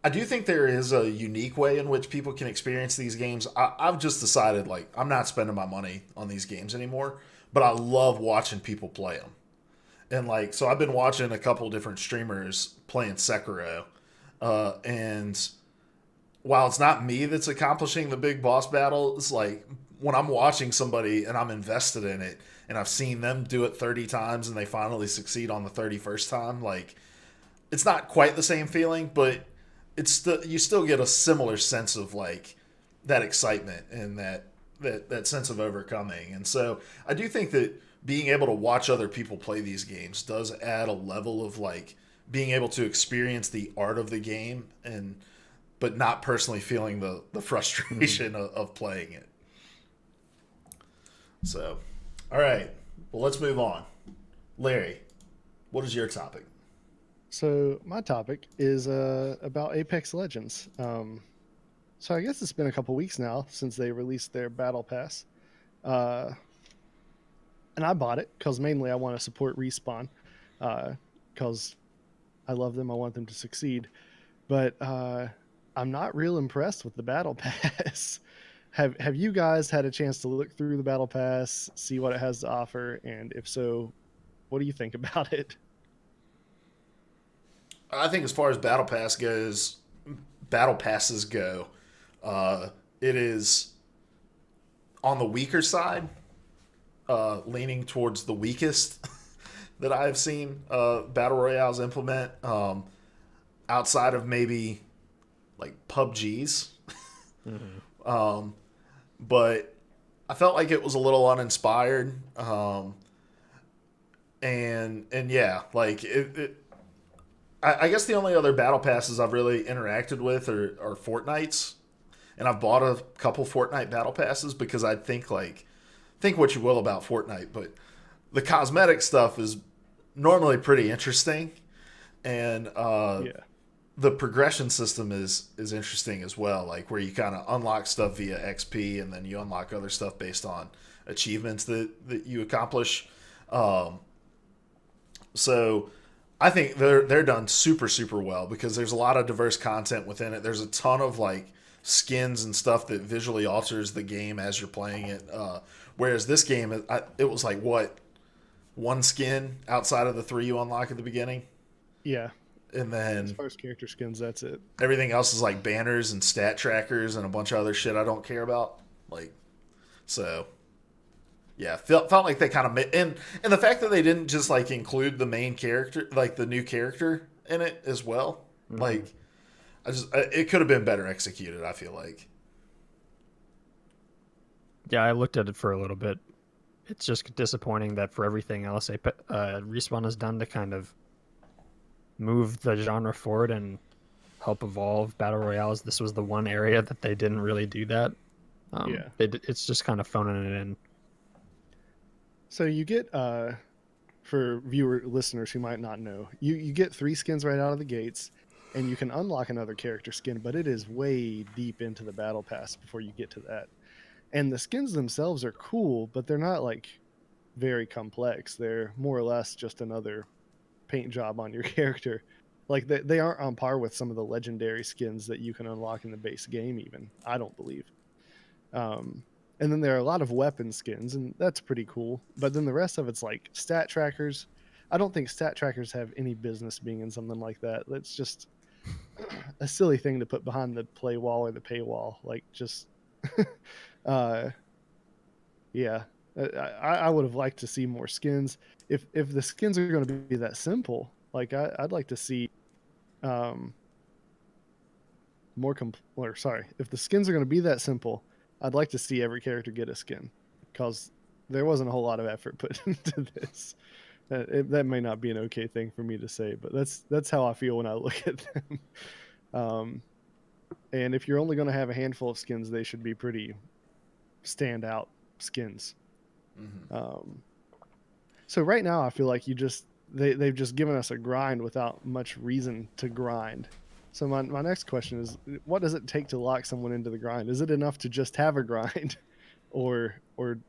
I do think there is a unique way in which people can experience these games. I've just decided, like, I'm not spending my money on these games anymore, but I love watching people play them. And, like, so I've been watching a couple different streamers playing Sekiro, and while it's not me that's accomplishing the big boss battle, it's like when I'm watching somebody and I'm invested in it and I've seen them do it 30 times and they finally succeed on the 31st time, like it's not quite the same feeling, but you still get a similar sense of like that excitement and that sense of overcoming. And so I do think that being able to watch other people play these games does add a level of like being able to experience the art of the game and but not personally feeling the frustration of playing it. So, all right. Well, let's move on. Larry, what is your topic? So my topic is about Apex Legends. So I guess it's been a couple weeks now since they released their Battle Pass. And I bought it because mainly I want to support Respawn because I love them. I want them to succeed. But I'm not real impressed with the Battle Pass. Have you guys had a chance to look through the Battle Pass, see what it has to offer, and if so, what do you think about it? I think as far as Battle Passes go, it is on the weaker side, leaning towards the weakest that I've seen Battle Royales implement, outside of maybe like PUBG's. But I felt like it was a little uninspired. And yeah, like I guess the only other battle passes I've really interacted with are Fortnite's, and I've bought a couple Fortnite battle passes because I think what you will about Fortnite, but the cosmetic stuff is normally pretty interesting, and the progression system is interesting as well, like where you kind of unlock stuff via XP and then you unlock other stuff based on achievements that you accomplish. So I think they're done super, super well because there's a lot of diverse content within it. There's a ton of like skins and stuff that visually alters the game as you're playing it. Whereas this game, it was like one skin outside of the 3 you unlock at the beginning. Yeah. And then as far as character skins, that's it. Everything else is like banners and stat trackers and a bunch of other shit I don't care about. Like, so yeah, felt like they kind of and the fact that they didn't just like include the main character, like the new character in it as well. Mm-hmm. Like, it could have been better executed, I feel like. Yeah, I looked at it for a little bit. It's just disappointing that for everything else, Respawn has done to kind of move the genre forward and help evolve battle royales. This was the one area that they didn't really do that. It's just kind of phoning it in. So you get, for listeners who might not know, you get 3 skins right out of the gates, and you can unlock another character skin, but it is way deep into the battle pass before you get to that. And the skins themselves are cool, but they're not like very complex. They're more or less just another paint job on your character. Like they aren't on par with some of the legendary skins that you can unlock in the base game even, I don't believe. And then there are a lot of weapon skins, and that's pretty cool. But then the rest of it's like stat trackers. I don't think stat trackers have any business being in something like that. That's just a silly thing to put behind the play wall or the paywall. Like just yeah. I would have liked to see more skins. If the skins are going to be that simple, like I'd like to see if the skins are going to be that simple, I'd like to see every character get a skin, because there wasn't a whole lot of effort put into this. That may not be an okay thing for me to say, but that's how I feel when I look at them. And if you're only going to have a handful of skins, they should be pretty standout skins. Mm-hmm. So right now I feel like they've just given us a grind without much reason to grind. So my next question is, what does it take to lock someone into the grind? Is it enough to just have a grind, or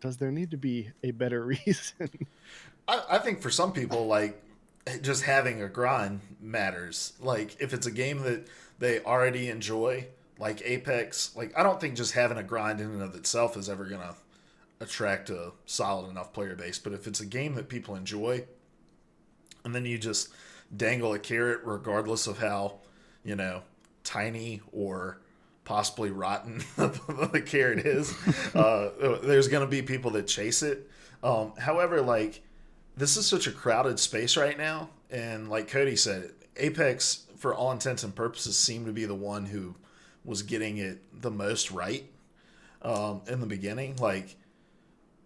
does there need to be a better reason? I think for some people, like, just having a grind matters. Like, if it's a game that they already enjoy, like Apex, like, I don't think just having a grind in and of itself is ever going to attract a solid enough player base. But if it's a game that people enjoy, and then you just dangle a carrot regardless of how, tiny or possibly rotten the carrot is. There's going to be people that chase it. However, like, this is such a crowded space right now, and like Cody said, Apex, for all intents and purposes, seemed to be the one who was getting it the most right in the beginning. Like,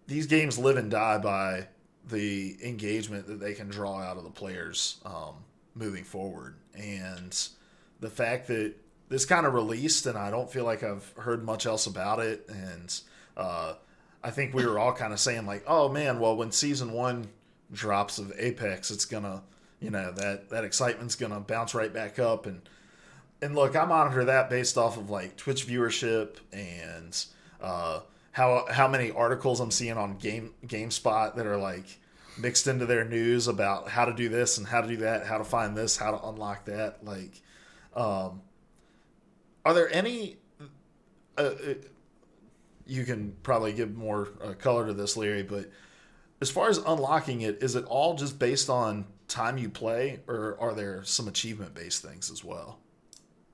these games live and die by the engagement that they can draw out of the players moving forward. And the fact that this kind of released, and I don't feel like I've heard much else about it. And I think we were all kind of saying, like, oh man, well, when season 1 drops of Apex, it's gonna, that excitement's gonna bounce right back up. And look, I monitor that based off of like Twitch viewership and how many articles I'm seeing on GameSpot that are like mixed into their news about how to do this and how to do that, how to find this, how to unlock that. Like, are there any? You can probably give more color to this, Larry, but as far as unlocking it, is it all just based on time you play, or are there some achievement-based things as well?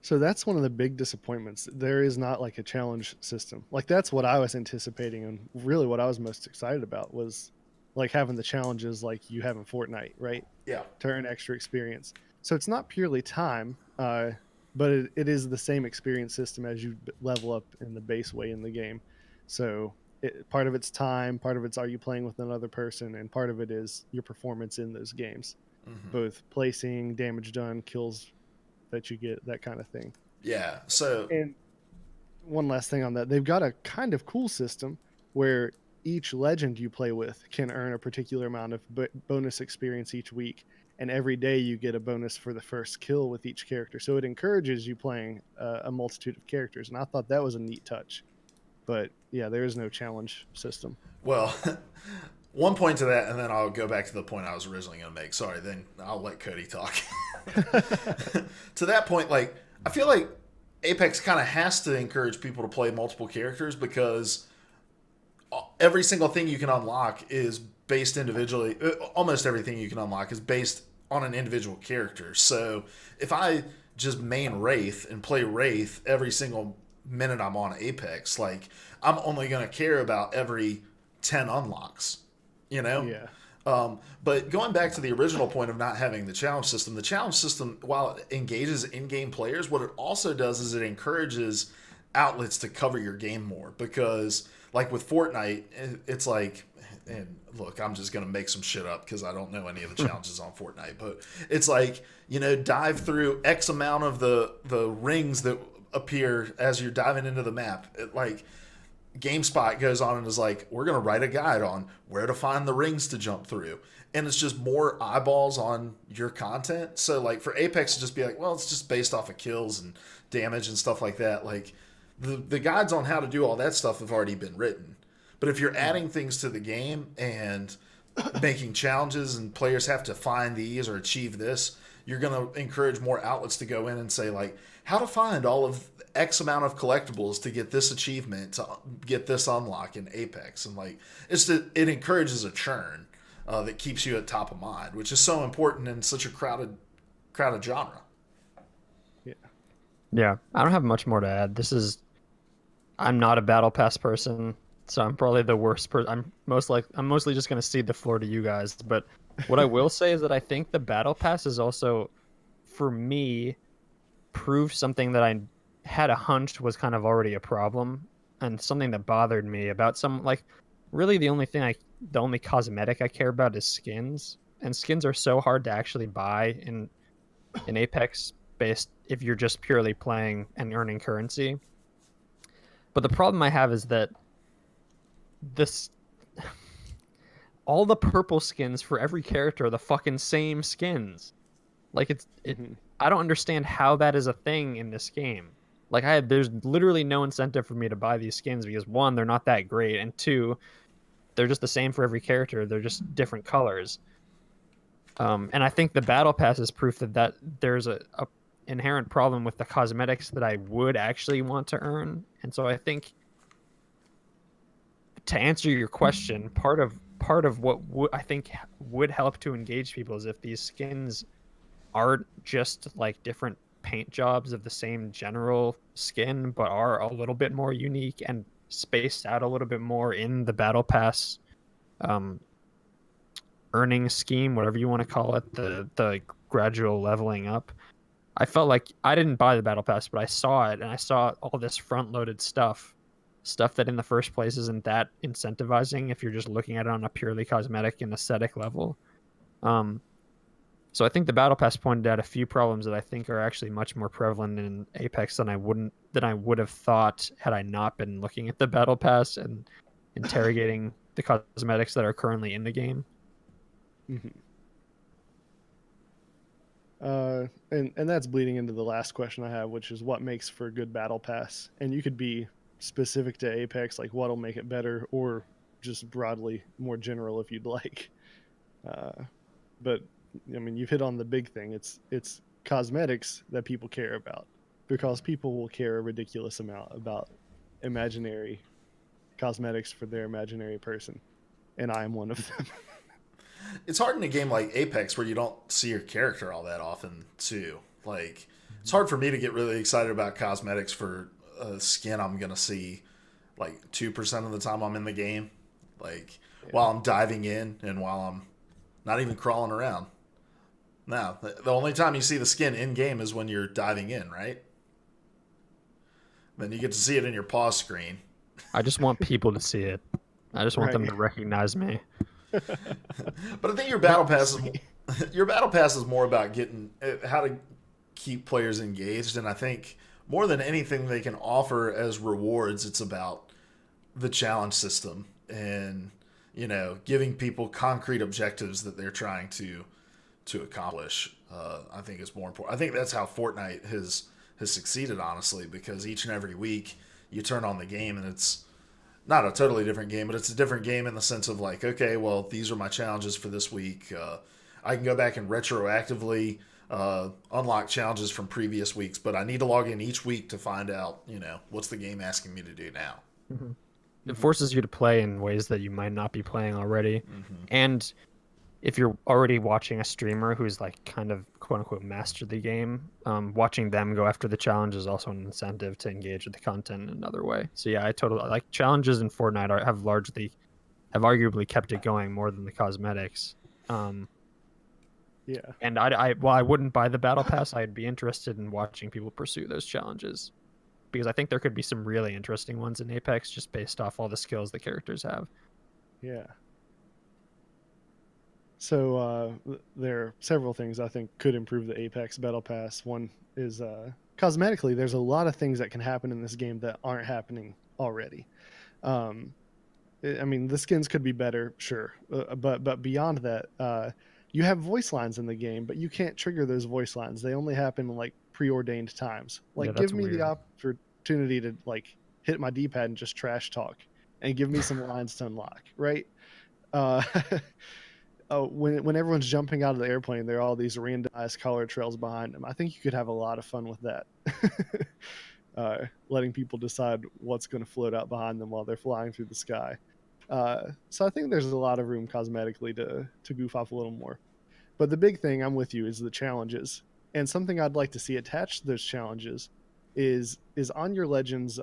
So that's one of the big disappointments. There is not like a challenge system. Like, that's what I was anticipating, and really what I was most excited about was like having the challenges like you have in Fortnite, right? Yeah. To earn extra experience. So it's not purely time, but it is the same experience system as you level up in the base way in the game. So part of it's time, part of it's are you playing with another person, and part of it is your performance in those games. Mm-hmm. Both placing, damage done, kills that you get, that kind of thing. Yeah. So, and one last thing on that, they've got a kind of cool system where each legend you play with can earn a particular amount of bonus experience each week, and every day you get a bonus for the first kill with each character. So it encourages you playing a multitude of characters, and I thought that was a neat touch. But yeah, there is no challenge system. Well, one point to that, and then I'll go back to the point I was originally going to make. Sorry, then I'll let Cody talk. To that point, like, I feel like Apex kind of has to encourage people to play multiple characters, because every single thing you can unlock is based individually. Almost everything you can unlock is based on an individual character. So if I just main Wraith and play Wraith every single minute I'm on Apex, like, I'm only going to care about every 10 unlocks, Yeah. But going back to the original point of not having the challenge system, while it engages in-game players, what it also does is it encourages outlets to cover your game more. Because, like with Fortnite, it's like, and look, I'm just going to make some shit up because I don't know any of the challenges on Fortnite, but it's like, dive through X amount of the rings that appear as you're diving into the map. Like, GameSpot goes on and is like, we're going to write a guide on where to find the rings to jump through. And it's just more eyeballs on your content. So, like, for Apex to just be like, well, it's just based off of kills and damage and stuff like that. Like, the guides on how to do all that stuff have already been written. But if you're adding things to the game and making challenges and players have to find these or achieve this, you're going to encourage more outlets to go in and say, like, how to find all of X amount of collectibles to get this achievement, to get this unlock in Apex. And, like, it encourages a churn that keeps you at top of mind, which is so important in such a crowded genre. Yeah, I don't have much more to add. I'm not a battle pass person, so I'm probably the worst person. I'm mostly just going to cede the floor to you guys. But what I will say is that I think the battle pass is also, for me, proved something that I had a hunch was kind of already a problem, and something that bothered me about really the only cosmetic I care about is skins, and skins are so hard to actually buy in Apex based if you're just purely playing and earning currency. But the problem I have is that all the purple skins for every character are the fucking same skins. Like, I don't understand how that is a thing in this game. Like, there's literally no incentive for me to buy these skins because, one, they're not that great, and two, they're just the same for every character. They're just different colors. And I think the battle pass is proof that there's a inherent problem with the cosmetics that I would actually want to earn. And so I think, to answer your question, part of what I think would help to engage people is if these skins are just like different paint jobs of the same general skin, but are a little bit more unique and spaced out a little bit more in the battle pass earning scheme, whatever you want to call it, the gradual leveling up. I felt like I didn't buy the battle pass, but I saw it, and I saw all this front-loaded stuff that in the first place isn't that incentivizing if you're just looking at it on a purely cosmetic and aesthetic level. So I think the battle pass pointed out a few problems that I think are actually much more prevalent in Apex than I would have thought had I not been looking at the battle pass and interrogating the cosmetics that are currently in the game. Mm-hmm. And that's bleeding into the last question I have, which is what makes for a good battle pass. And you could be specific to Apex, like what'll make it better, or just broadly more general if you'd like. But I mean, you've hit on the big thing. It's cosmetics that people care about, because people will care a ridiculous amount about imaginary cosmetics for their imaginary person, and I am one of them. It's hard in a game like Apex where you don't see your character all that often too. Like, it's hard for me to get really excited about cosmetics for a skin I'm gonna see like 2% of the time I'm in the game, like while I'm diving in and while I'm not even crawling around. No, the only time you see the skin in game is when you're diving in, right? Then you get to see it in your pause screen. I just want people to see it. I just want them to recognize me. But I think your battle pass is more about getting how to keep players engaged, and I think more than anything they can offer as rewards, it's about the challenge system and, you know, giving people concrete objectives that they're trying to accomplish. I think is more important. I think that's how Fortnite has succeeded, honestly, because each and every week you turn on the game and it's not a totally different game, but it's a different game in the sense of like, okay, well, these are my challenges for this week. I can go back and retroactively unlock challenges from previous weeks, but I need to log in each week to find out, you know, what's the game asking me to do now. Mm-hmm. It forces you to play in ways that you might not be playing already. Mm-hmm. And if you're already watching a streamer who's like kind of quote unquote mastered the game, watching them go after the challenge is also an incentive to engage with the content in another way. So yeah, I totally like challenges in Fortnite have arguably kept it going more than the cosmetics. Yeah. And I wouldn't buy the battle pass. I'd be interested in watching people pursue those challenges, because I think there could be some really interesting ones in Apex just based off all the skills the characters have. Yeah. So there are several things I think could improve the Apex Battle Pass. One is cosmetically, there's a lot of things that can happen in this game that aren't happening already. I mean, the skins could be better, sure, but beyond that, you have voice lines in the game, but you can't trigger those voice lines. They only happen in like preordained times. Like, give me the opportunity to like hit my D-pad and just trash talk, and give me some lines to unlock, right? When everyone's jumping out of the airplane, there are all these randomized color trails behind them. I think you could have a lot of fun with that. Letting people decide what's going to float out behind them while they're flying through the sky. So I think there's a lot of room cosmetically to goof off a little more. But the big thing, I'm with you, is the challenges. And something I'd like to see attached to those challenges is on your Legends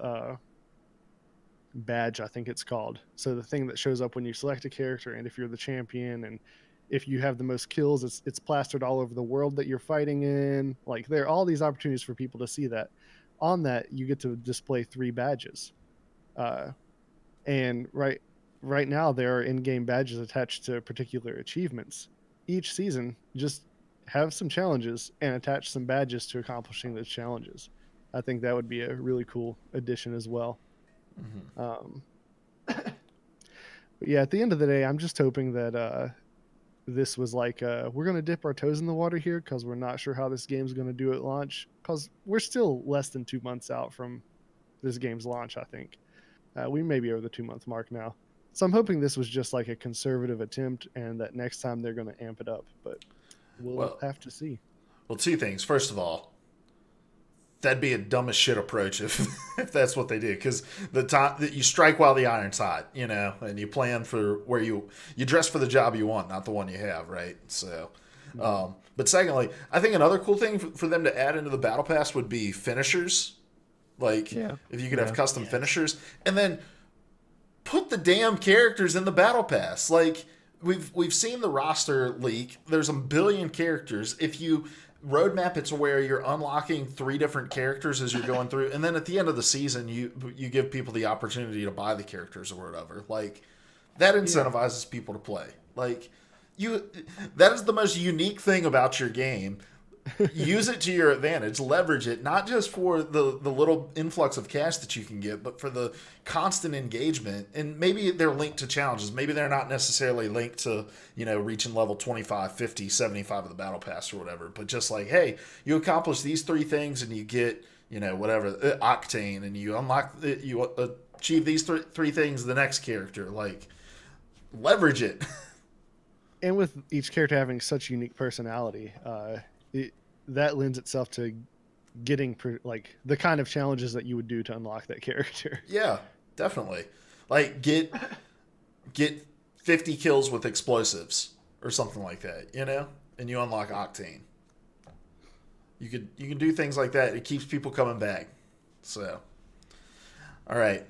badge, I think it's called. So the thing that shows up when you select a character, and if you're the champion, and if you have the most kills, it's plastered all over the world that you're fighting in. Like, there are all these opportunities for people to see that. On that, you get to display 3 badges. And right now there are in-game badges attached to particular achievements. Each season, just have some challenges and attach some badges to accomplishing those challenges. I think that would be a really cool addition as well. Mm-hmm. But yeah, at the end of the day, I'm just hoping that this was like, we're going to dip our toes in the water here because we're not sure how this game's going to do at launch, because we're still less than 2 months out from this game's launch, I think. We may be over the 2-month mark now. So I'm hoping this was just like a conservative attempt, and that next time they're going to amp it up, but we'll have to see. Well, 2 things. First of all, that'd be a dumb as shit approach if that's what they do, because the time that you strike while the iron's hot, you know, and you plan for where you dress for the job you want, not the one you have, right? So, But secondly, I think another cool thing for them to add into the battle pass would be finishers. Like, if you could have custom finishers, and then put the damn characters in the battle pass. Like, we've seen the roster leak. There's a billion characters. If you roadmap it to where you're unlocking 3 different characters as you're going through, and then at the end of the season, you give people the opportunity to buy the characters or whatever. Like, that incentivizes people to play. Like, that is the most unique thing about your game. Use it to your advantage. Leverage it, not just for the little influx of cash that you can get, but for the constant engagement. And maybe they're linked to challenges. Maybe they're not necessarily linked to, reaching level 25, 50, 75 of the battle pass or whatever. But just like, hey, you accomplish these 3 things and you get, whatever, Octane, and you unlock, you achieve these 3 things, the next character. Like, leverage it. And with each character having such unique personality, that lends itself to getting the kind of challenges that you would do to unlock that character. Yeah, definitely. Like, get 50 kills with explosives or something like that, and you unlock Octane. You can do things like that. It keeps people coming back. So, all right,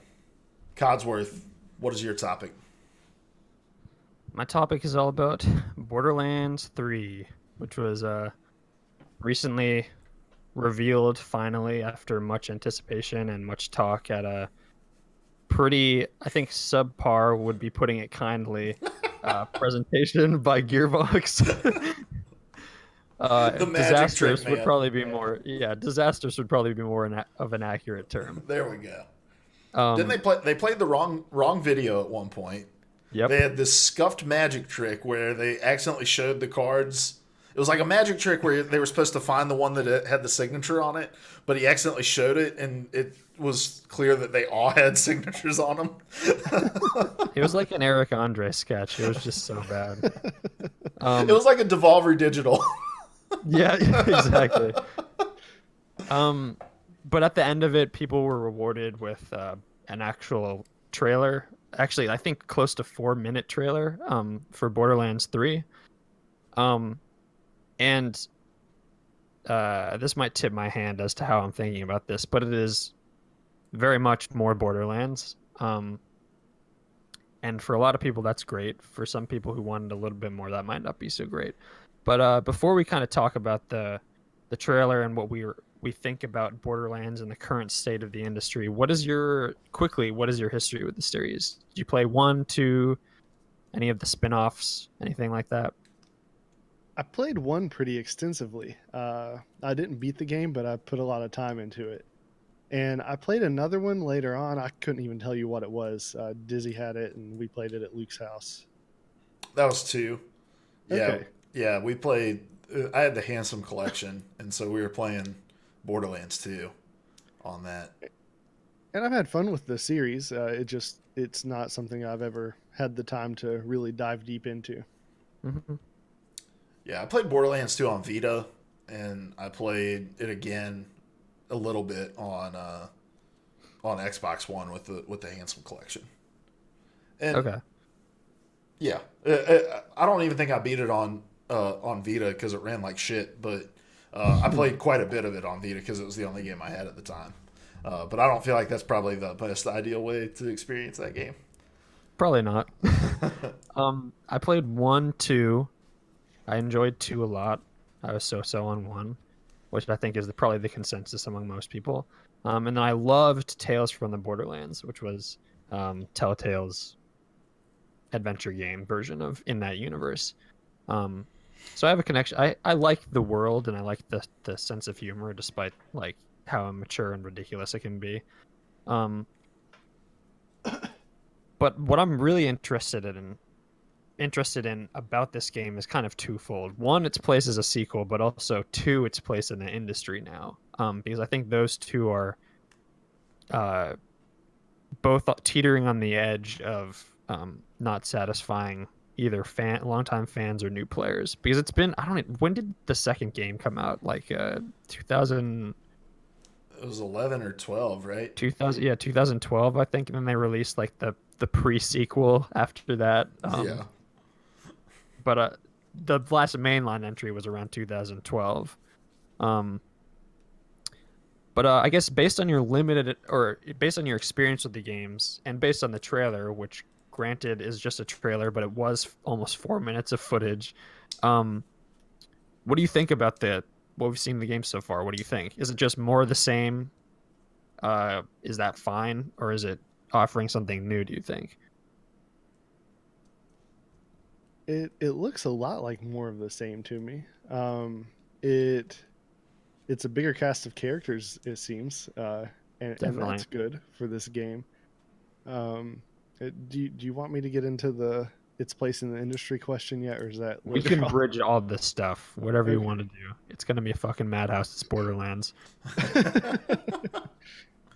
Codsworth, what is your topic? My topic is all about Borderlands 3, which was recently revealed finally after much anticipation and much talk at a pretty, I think subpar would be putting it kindly, presentation by Gearbox. Disastrous would probably be more. Yeah, disastrous would probably be more of an accurate term. There we go. Didn't they played the wrong video at one point? Yep. They had this scuffed magic trick where they accidentally showed the cards. It was like a magic trick where they were supposed to find the one that had the signature on it, but he accidentally showed it, and it was clear that they all had signatures on them. It was like an Eric Andre sketch. It was just so bad. It was like a Devolver Digital. Yeah, exactly. But at the end of it, people were rewarded with an actual trailer. Actually, I think close to 4-minute trailer for Borderlands 3. And this might tip my hand as to how I'm thinking about this, but it is very much more Borderlands. And for a lot of people, that's great. For some people who wanted a little bit more, that might not be so great. But before we kind of talk about the trailer and what we think about Borderlands and the current state of the industry, what is your history with the series? Did you play 1, 2, any of the spin-offs, anything like that? I played 1 pretty extensively. I didn't beat the game, but I put a lot of time into it. And I played another one later on. I couldn't even tell you what it was. Dizzy had it, and we played it at Luke's house. That was 2. Yeah, okay. Yeah, we played. I had the Handsome Collection, and so we were playing Borderlands 2 on that. And I've had fun with the series. It's not something I've ever had the time to really dive deep into. Mm-hmm. Yeah, I played Borderlands 2 on Vita, and I played it again a little bit on Xbox One with the Handsome Collection. And okay. Yeah, I don't even think I beat it on Vita because it ran like shit, but I played quite a bit of it on Vita because it was the only game I had at the time. But I don't feel like that's probably the best ideal way to experience that game. Probably not. I played 1, 2. I enjoyed 2 a lot. I was so on 1, which I think is probably the consensus among most people. And then I loved Tales from the Borderlands, which was Telltale's adventure game version of in that universe. So I have a connection. I like the world, and I like the sense of humor, despite like how immature and ridiculous it can be. But what I'm really interested in about this game is kind of twofold. 1, its place as a sequel, but also 2, its place in the industry now. Because I think those 2 are both teetering on the edge of not satisfying either longtime fans or new players. Because it's been, when did the second game come out? Like 2000. It was 11 or 12, right? 2012, I think. And then they released like the pre-sequel after that. Yeah. But the last mainline entry was around 2012. But I guess based on your based on your experience with the games and based on the trailer, which granted is just a trailer, but it was almost 4 minutes of footage. What do you think about what we've seen in the game so far? What do you think? Is it just more of the same? Is that fine, or is it offering something new, do you think? It looks a lot like more of the same to me. It's a bigger cast of characters, it seems, and that's good for this game. Do you want me to get into its place in the industry question yet, or is that we can bridge all this stuff, whatever you want to do? It's gonna be a fucking madhouse. It's Borderlands.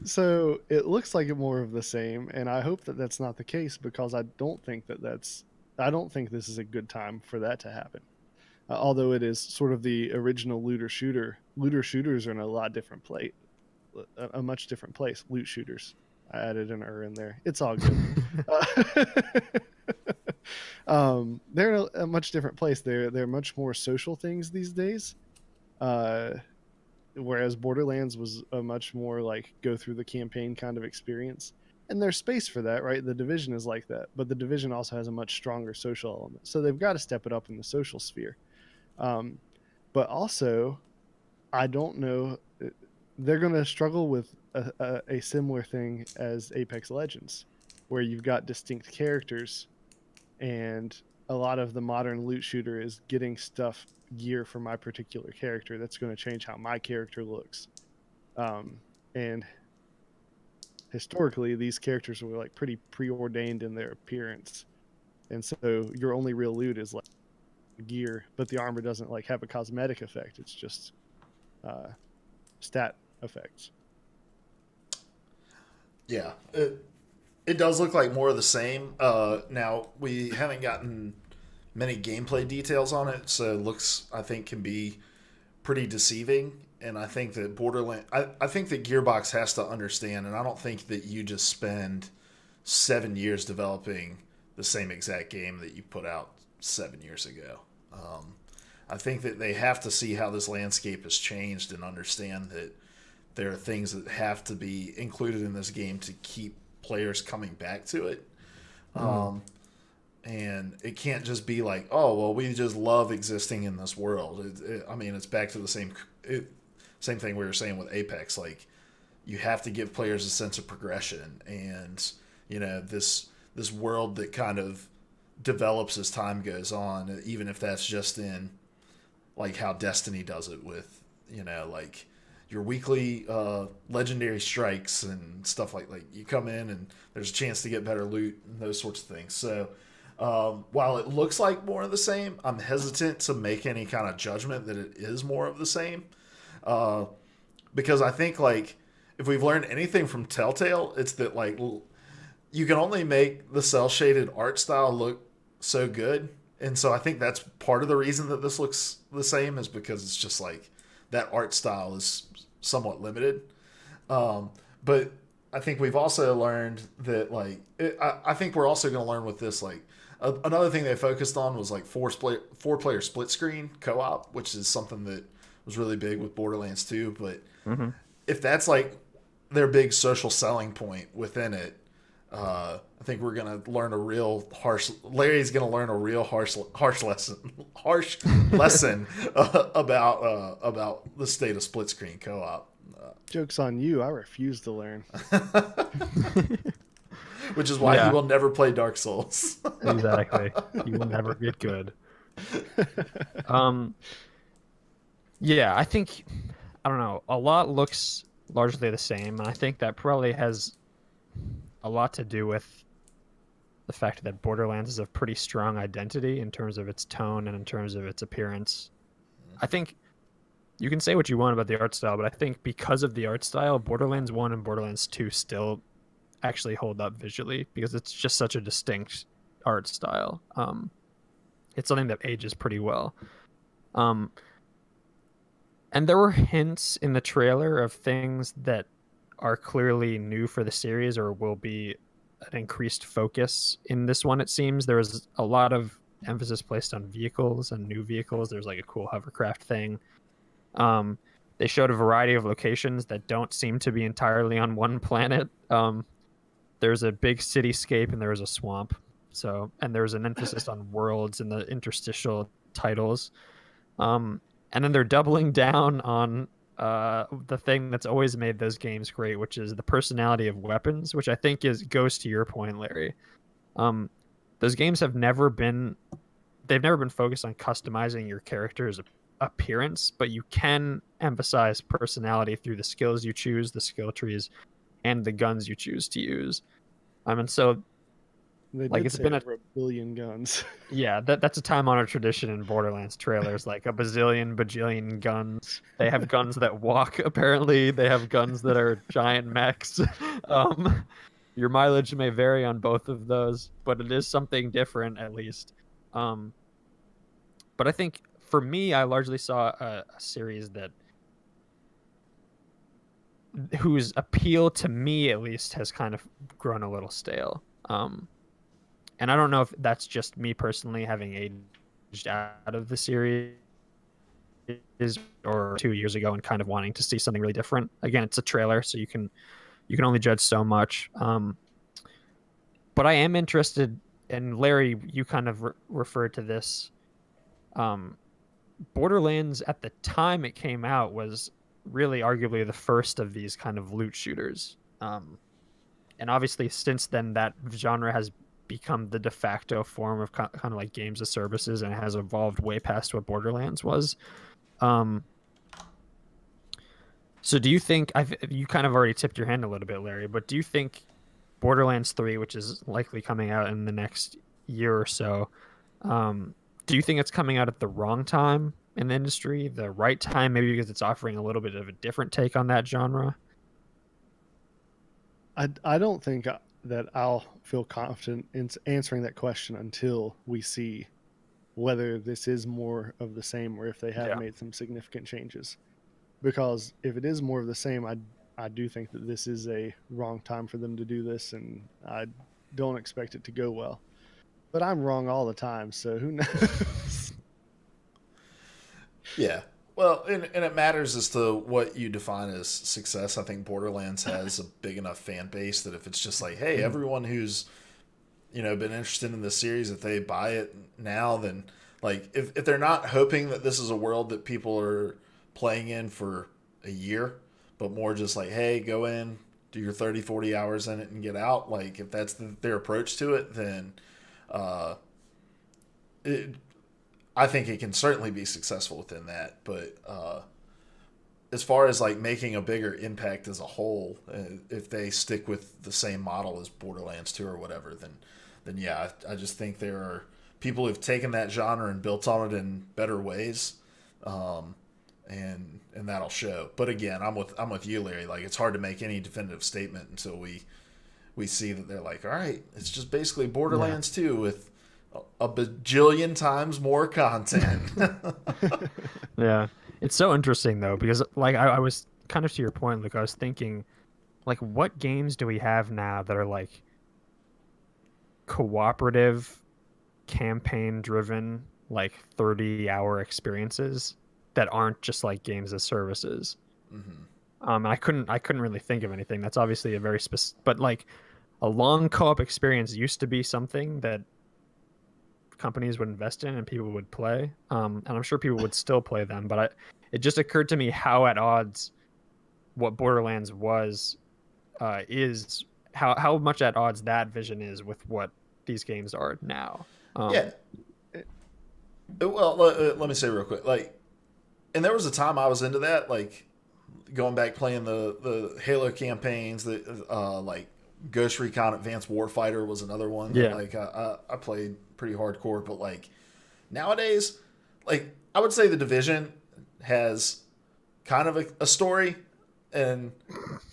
So it looks like more of the same, and I hope that that's not the case, because I don't think this is a good time for that to happen. Although it is sort of the original looter shooter. Looter shooters are in a lot different place, a much different place. Loot shooters. I added an in there. It's all good. They're in a much different place. They're much more social things these days. Whereas Borderlands was a much more like go through the campaign kind of experience. And there's space for that, right? The Division is like that, but the Division also has a much stronger social element. So they've got to step it up in the social sphere. But also, I don't know, they're going to struggle with a similar thing as Apex Legends, where you've got distinct characters, and a lot of the modern loot shooter is getting gear for my particular character that's going to change how my character looks. And historically, these characters were like pretty preordained in their appearance, and so your only real loot is like gear, but the armor doesn't like have a cosmetic effect. It's just stat effects. Yeah, it does look like more of the same. Now we haven't gotten many gameplay details on it, so it looks, I think, can be pretty deceiving. And I think that I think that Gearbox has to understand, and I don't think that you just spend 7 years developing the same exact game that you put out 7 years ago. I think that they have to see how this landscape has changed and understand that there are things that have to be included in this game to keep players coming back to it. And it can't just be like, oh, well, we just love existing in this world. I mean, it's back to the same thing we were saying with Apex. Like, you have to give players a sense of progression, and this world that kind of develops as time goes on, even if that's just in like how Destiny does it with like your weekly legendary strikes and stuff like you come in and there's a chance to get better loot and those sorts of things. So while it looks like more of the same, I'm hesitant to make any kind of judgment that it is more of the same. Because I think, like, if we've learned anything from Telltale, it's that, like, you can only make the cel-shaded art style look so good. And so I think that's part of the reason that this looks the same, is because it's just, like, that art style is somewhat limited. But I think we've also learned that, like, I think we're also going to learn with this, like, another thing they focused on was, like, four-player split screen co-op, which is something that was really big with Borderlands 2. But if that's like their big social selling point within it, I think we're gonna learn a real Larry's gonna learn a real harsh lesson about the state of split screen co-op. Joke's on you! I refuse to learn. Which is why he will never play Dark Souls. Exactly, he will never get good. Yeah, I think, I don't know, a lot looks largely the same, and I think that probably has a lot to do with the fact that Borderlands is a pretty strong identity in terms of its tone and in terms of its appearance. I think you can say what you want about the art style, but I think because of the art style, Borderlands 1 and Borderlands 2 still actually hold up visually, because it's just such a distinct art style. It's something that ages pretty well. And there were hints in the trailer of things that are clearly new for the series or will be an increased focus in this one, it seems. There was a lot of emphasis placed on vehicles and new vehicles. There's like a cool hovercraft thing. They showed a variety of locations that don't seem to be entirely on one planet. There's a big cityscape and there's a swamp. So, and there's an emphasis on worlds in the interstitial titles. And then they're doubling down on the thing that's always made those games great, which is the personality of weapons, which I think goes to your point, Larry. Those games they've never been focused on customizing your character's appearance, but you can emphasize personality through the skills you choose, the skill trees, and the guns you choose to use. And so It's been over a billion guns. Yeah, that's a time-honored tradition in Borderlands trailers, like a bajillion guns. They have guns that walk, apparently. They have guns that are giant mechs. Your mileage may vary on both of those, but it is something different, at least. But I think, for me, I largely saw a series whose appeal, to me at least, has kind of grown a little stale. And I don't know if that's just me personally having aged out of the series or 2 years ago and kind of wanting to see something really different. Again, it's a trailer, so you can only judge so much. But I am interested, and Larry, you kind of referred to this. Borderlands, at the time it came out, was really arguably the first of these kind of loot shooters. And obviously since then that genre has become the de facto form of kind of like games as services, and it has evolved way past what Borderlands was. So do you think, you kind of already tipped your hand a little bit, Larry, but do you think Borderlands 3, which is likely coming out in the next year or so, do you think it's coming out at the wrong time in the industry, the right time, maybe because it's offering a little bit of a different take on that genre? I don't think that I'll feel confident in answering that question until we see whether this is more of the same or if they have made some significant changes. Because if it is more of the same, I do think that this is a wrong time for them to do this, and I don't expect it to go well. But I'm wrong all the time, so who knows? Yeah. Well, and it matters as to what you define as success. I think Borderlands has a big enough fan base that if it's just like, hey, everyone who's, been interested in this series, if they buy it now, then like if they're not hoping that this is a world that people are playing in for a year, but more just like, hey, go in, do your 30, 40 hours in it and get out. Like if that's their approach to it, then I think it can certainly be successful within that. But as far as like making a bigger impact as a whole, if they stick with the same model as Borderlands 2 or whatever, then yeah, I just think there are people who've taken that genre and built on it in better ways, and that'll show. But again, I'm with you, Larry. Like it's hard to make any definitive statement until we see that they're like, all right, it's just basically Borderlands 2 with a bajillion times more content. Yeah. It's so interesting though, because like I was kind of to your point, like I was thinking, like what games do we have now that are like cooperative, campaign driven, like 30-hour experiences that aren't just like games as services? Mm-hmm. I couldn't really think of anything. That's obviously a very specific, but like a long co-op experience used to be something that companies would invest in and people would play, and I'm sure people would still play them, but it just occurred to me how at odds what Borderlands was is how much at odds that vision is with what these games are now. Yeah. Well, let me say real quick, like, and there was a time I was into that, like going back playing the Halo campaigns, like Ghost Recon Advanced Warfighter was another one that, like I played pretty hardcore. But like nowadays, like I would say the Division has kind of a story, and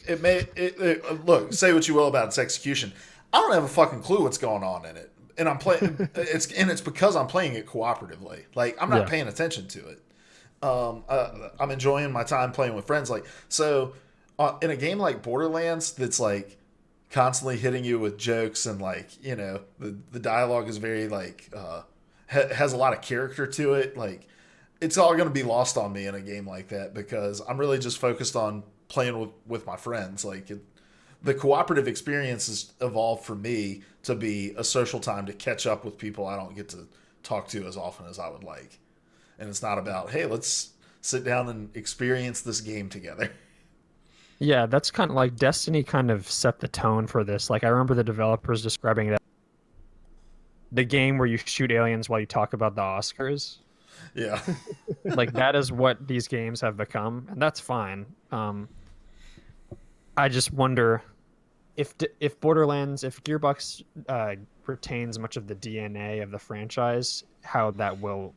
it look, say what you will about its execution, I don't have a fucking clue what's going on in it, and I'm playing it's because I'm playing it cooperatively. Like I'm not paying attention to it. I'm enjoying my time playing with friends. Like so, in a game like Borderlands, that's like constantly hitting you with jokes and like the dialogue is very like has a lot of character to it. Like, it's all going to be lost on me in a game like that because I'm really just focused on playing with my friends. Like, the cooperative experience has evolved for me to be a social time to catch up with people I don't get to talk to as often as I would like. And it's not about, hey, let's sit down and experience this game together. Yeah, that's kind of like Destiny kind of set the tone for this. Like, I remember the developers describing that the game where you shoot aliens while you talk about the Oscars. Yeah. Like, that is what these games have become, and that's fine. I just wonder if Borderlands, if Gearbox retains much of the DNA of the franchise, how that will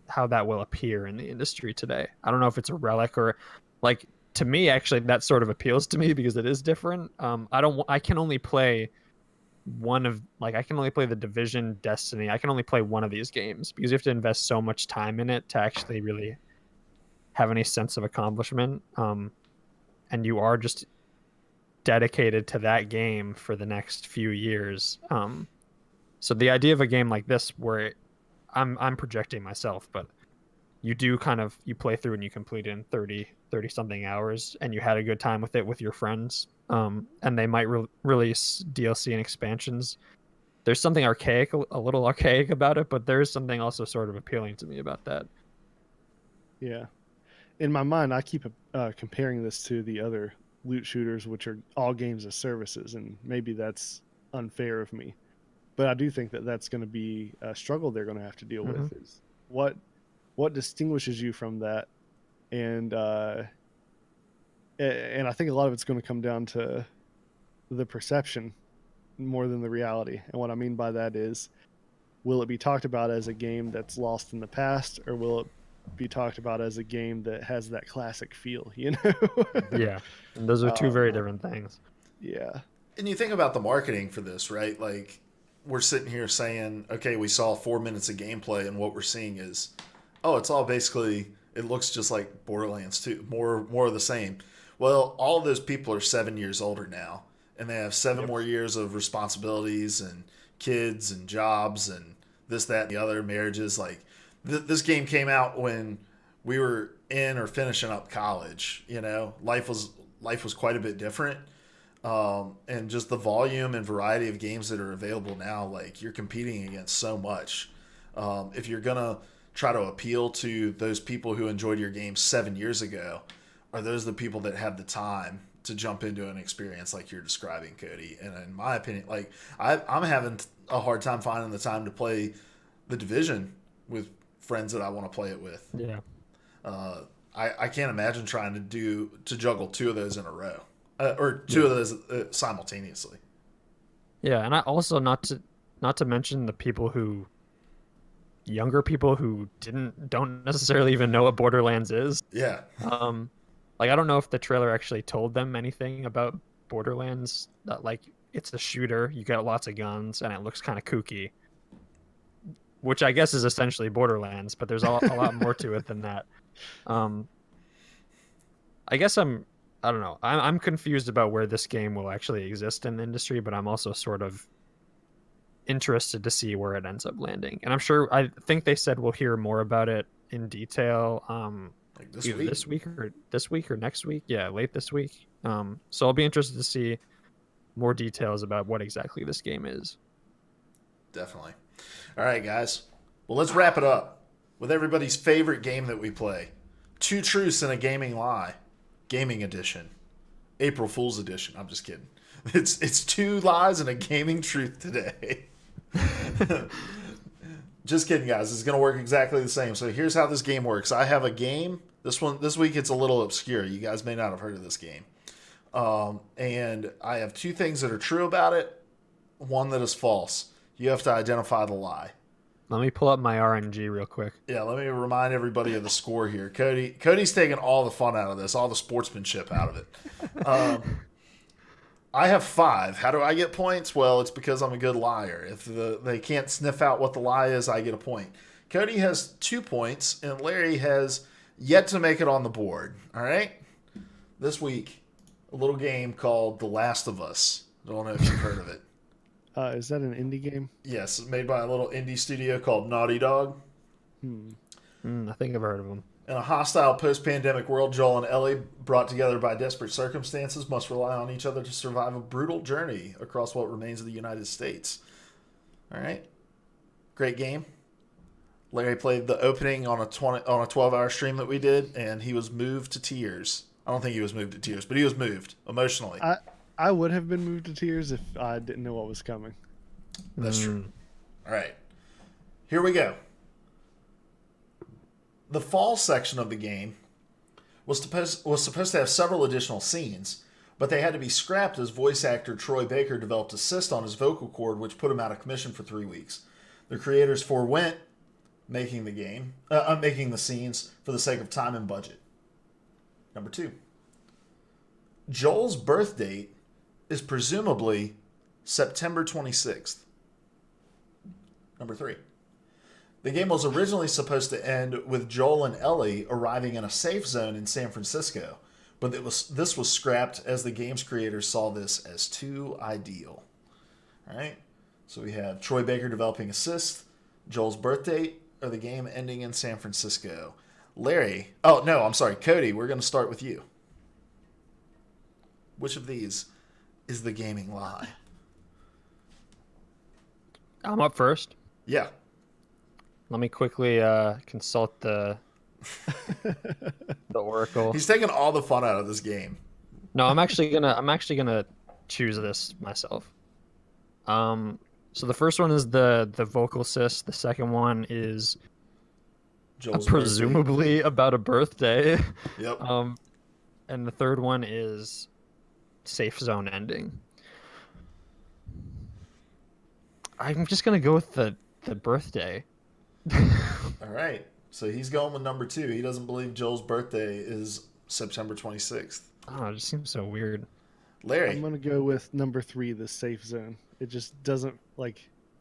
appear in the industry today. I don't know if it's a relic or, like, to me, actually, that sort of appeals to me because it is different. I can only play I can only play the Division, Destiny. I can only play one of these games because you have to invest so much time in it to actually really have any sense of accomplishment. And you are just dedicated to that game for the next few years. So the idea of a game like this, where I'm projecting myself, but you do you play through and you complete it in 30 something hours, and you had a good time with it with your friends. And they might release DLC and expansions. There's something archaic, a little archaic about it, but there is something also sort of appealing to me about that. Yeah. In my mind, I keep comparing this to the other loot shooters, which are all games as services, and maybe that's unfair of me. But I do think that that's going to be a struggle they're going to have to deal with. Is what distinguishes you from that, and I think a lot of it's going to come down to the perception more than the reality. And what I mean by that is, will it be talked about as a game that's lost in the past, or will it be talked about as a game that has that classic feel? You know? Yeah, and those are two very different things. Yeah. And you think about the marketing for this, right? Like, we're sitting here saying, okay, we saw 4 minutes of gameplay, and what we're seeing is, oh, it's all basically, it looks just like Borderlands 2, more of the same. Well, all of those people are 7 years older now, and they have 7 more years of responsibilities and kids and jobs and this, that, and the other, marriages. Like, this game came out when we were in or finishing up college. You know, life was quite a bit different. And just the volume and variety of games that are available now, like, you're competing against so much. If you're going to try to appeal to those people who enjoyed your game 7 years ago, are those the people that have the time to jump into an experience like you're describing, Cody? And in my opinion, like, I'm having a hard time finding the time to play the Division with friends that I want to play it with. Yeah. I can't imagine trying to juggle 2 of those in a row. Or 2 of those simultaneously. Yeah, and I also not to mention the younger people who don't necessarily even know what Borderlands is. Yeah. Like, I don't know if the trailer actually told them anything about Borderlands. That, like, it's a shooter, you get lots of guns, and it looks kind of kooky, which I guess is essentially Borderlands, but there's a lot more to it than that. I guess I don't know. I'm confused about where this game will actually exist in the industry, but I'm also sort of interested to see where it ends up landing. And I think they said we'll hear more about it in detail like this week or next week. Yeah, late this week. So I'll be interested to see more details about what exactly this game is. Definitely. All right, guys. Well, let's wrap it up with everybody's favorite game that we play. 2 Truths and a Gaming Lie. Gaming edition. April Fool's edition. I'm just kidding. It's 2 lies and a gaming truth today. Just kidding, guys. It's going to work exactly the same. So here's how this game works. I have a game. This week it's a little obscure. You guys may not have heard of this game. And I have 2 things that are true about it, 1 that is false. You have to identify the lie. Let me pull up my RNG real quick. Yeah, let me remind everybody of the score here. Cody's taking all the fun out of this, all the sportsmanship out of it. I have 5. How do I get points? Well, it's because I'm a good liar. If they can't sniff out what the lie is, I get a point. Cody has 2 points, and Larry has yet to make it on the board. All right? This week, a little game called The Last of Us. I don't know if you've heard of it. Is that an indie game? Yes, it's made by a little indie studio called Naughty Dog. I think I've heard of them. In a hostile post-pandemic world, Joel and Ellie, brought together by desperate circumstances, must rely on each other to survive a brutal journey across what remains of the United States. All right. Great game. Larry played the opening on a 12-hour stream that we did, and he was moved to tears. I don't think he was moved to tears, but he was moved emotionally. I would have been moved to tears if I didn't know what was coming. That's true. All right. Here we go. The fall section of the game was supposed to have several additional scenes, but they had to be scrapped as voice actor Troy Baker developed a cyst on his vocal cord, which put him out of commission for 3 weeks. The creators forewent making the scenes for the sake of time and budget. Number 2. Joel's birth date is presumably September 26th. Number 3. The game was originally supposed to end with Joel and Ellie arriving in a safe zone in San Francisco, but this was scrapped as the game's creators saw this as too ideal. All right, so we have Troy Baker developing Assist, Joel's birth date, or the game ending in San Francisco. Cody, we're going to start with you. Which of these is the gaming lie? I'm up first. Yeah. Let me quickly consult the Oracle. He's taking all the fun out of this game. No, I'm actually gonna choose this myself. So the first one is the vocal cyst. The second one is Joel's presumably about a birthday. Yep. And the third one is safe zone ending. I'm just gonna go with the birthday. All right. So he's going with number 2. He doesn't believe Joel's birthday is September 26th. Oh, it just seems so weird. Larry. I'm going to go with number 3, the safe zone. It just doesn't,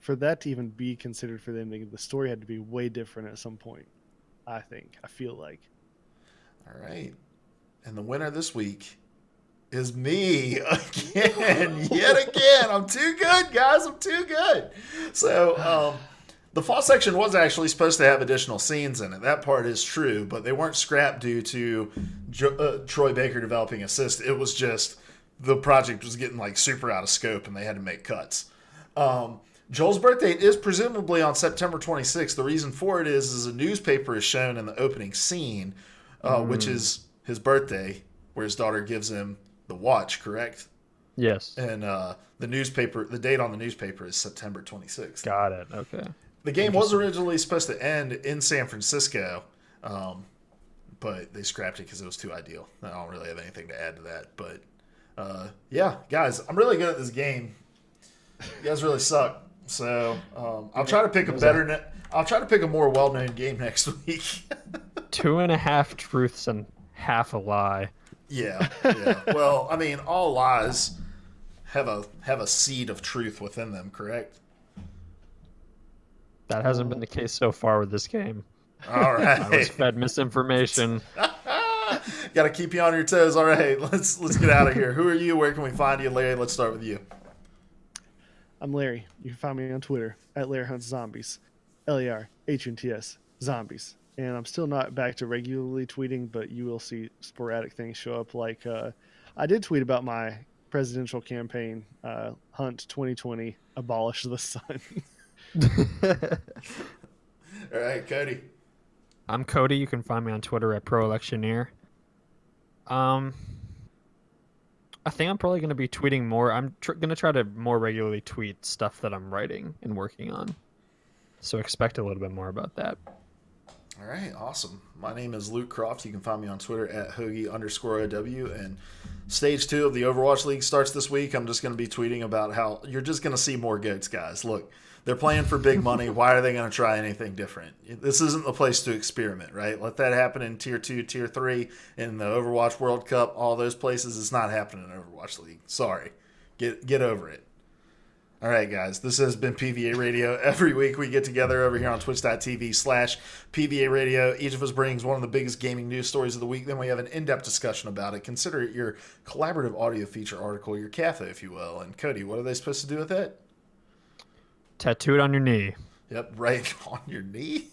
for that to even be considered for the ending, the story had to be way different at some point, I feel like. All right. And the winner this week is me again. Yet again. I'm too good, guys. I'm too good. So, the fall section was actually supposed to have additional scenes in it. That part is true, but they weren't scrapped due to Troy Baker developing Assist. It was just the project was getting super out of scope and they had to make cuts. Joel's birth date is presumably on September 26th. The reason for it is a newspaper is shown in the opening scene, which is his birthday, where his daughter gives him the watch, correct? Yes. And the date on the newspaper is September 26th. Got it. Okay. The game was originally supposed to end in San Francisco, but they scrapped it because it was too ideal. I don't really have anything to add to that. But, yeah, guys, I'm really good at this game. You guys really suck. So I'll try to pick I'll try to pick a more well-known game next week. 2.5 truths and half a lie. Yeah. Well, I mean, all lies have a seed of truth within them, correct? That hasn't been the case so far with this game. All right. I was fed misinformation. Got to keep you on your toes. All right, let's get out of here. Who are you? Where can we find you, Larry? Let's start with you. I'm Larry. You can find me on Twitter at LarryHuntsZombies, LARHUNTS Zombies. And I'm still not back to regularly tweeting, but you will see sporadic things show up. I did tweet about my presidential campaign, Hunt 2020, abolish the sun. All right, Cody. I'm Cody. You can find me on Twitter at ProElectioneer. I think I'm probably going to be tweeting more. I'm going to try to more regularly tweet stuff that I'm writing and working on. So expect a little bit more about that. All right, awesome. My name is Luke Croft. You can find me on Twitter at Hoagie_OW. And Stage 2 of the Overwatch League starts this week. I'm just going to be tweeting about how you're just going to see more goats, guys. Look, they're playing for big money. Why are they going to try anything different? This isn't the place to experiment, right? Let that happen in Tier 2, Tier 3, in the Overwatch World Cup, all those places. It's not happening in Overwatch League. Sorry. Get over it. All right, guys, this has been PvA Radio. Every week we get together over here on twitch.tv/PvA Radio. Each of us brings one of the biggest gaming news stories of the week. Then we have an in-depth discussion about it. Consider it your collaborative audio feature article, your cafe, if you will. And Cody, what are they supposed to do with it? Tattooed on your knee. Yep, right on your knee.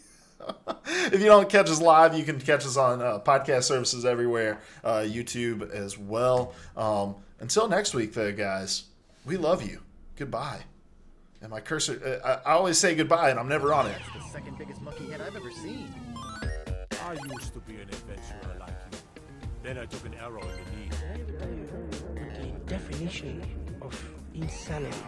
If you don't catch us live, you can catch us on podcast services everywhere, YouTube as well. Until next week, though, guys, we love you. Goodbye. And my cursor, I always say goodbye, and I'm never on it. That's the second biggest monkey head I've ever seen. I used to be an adventurer like you. Then I took an arrow in the knee. The definition of insanity is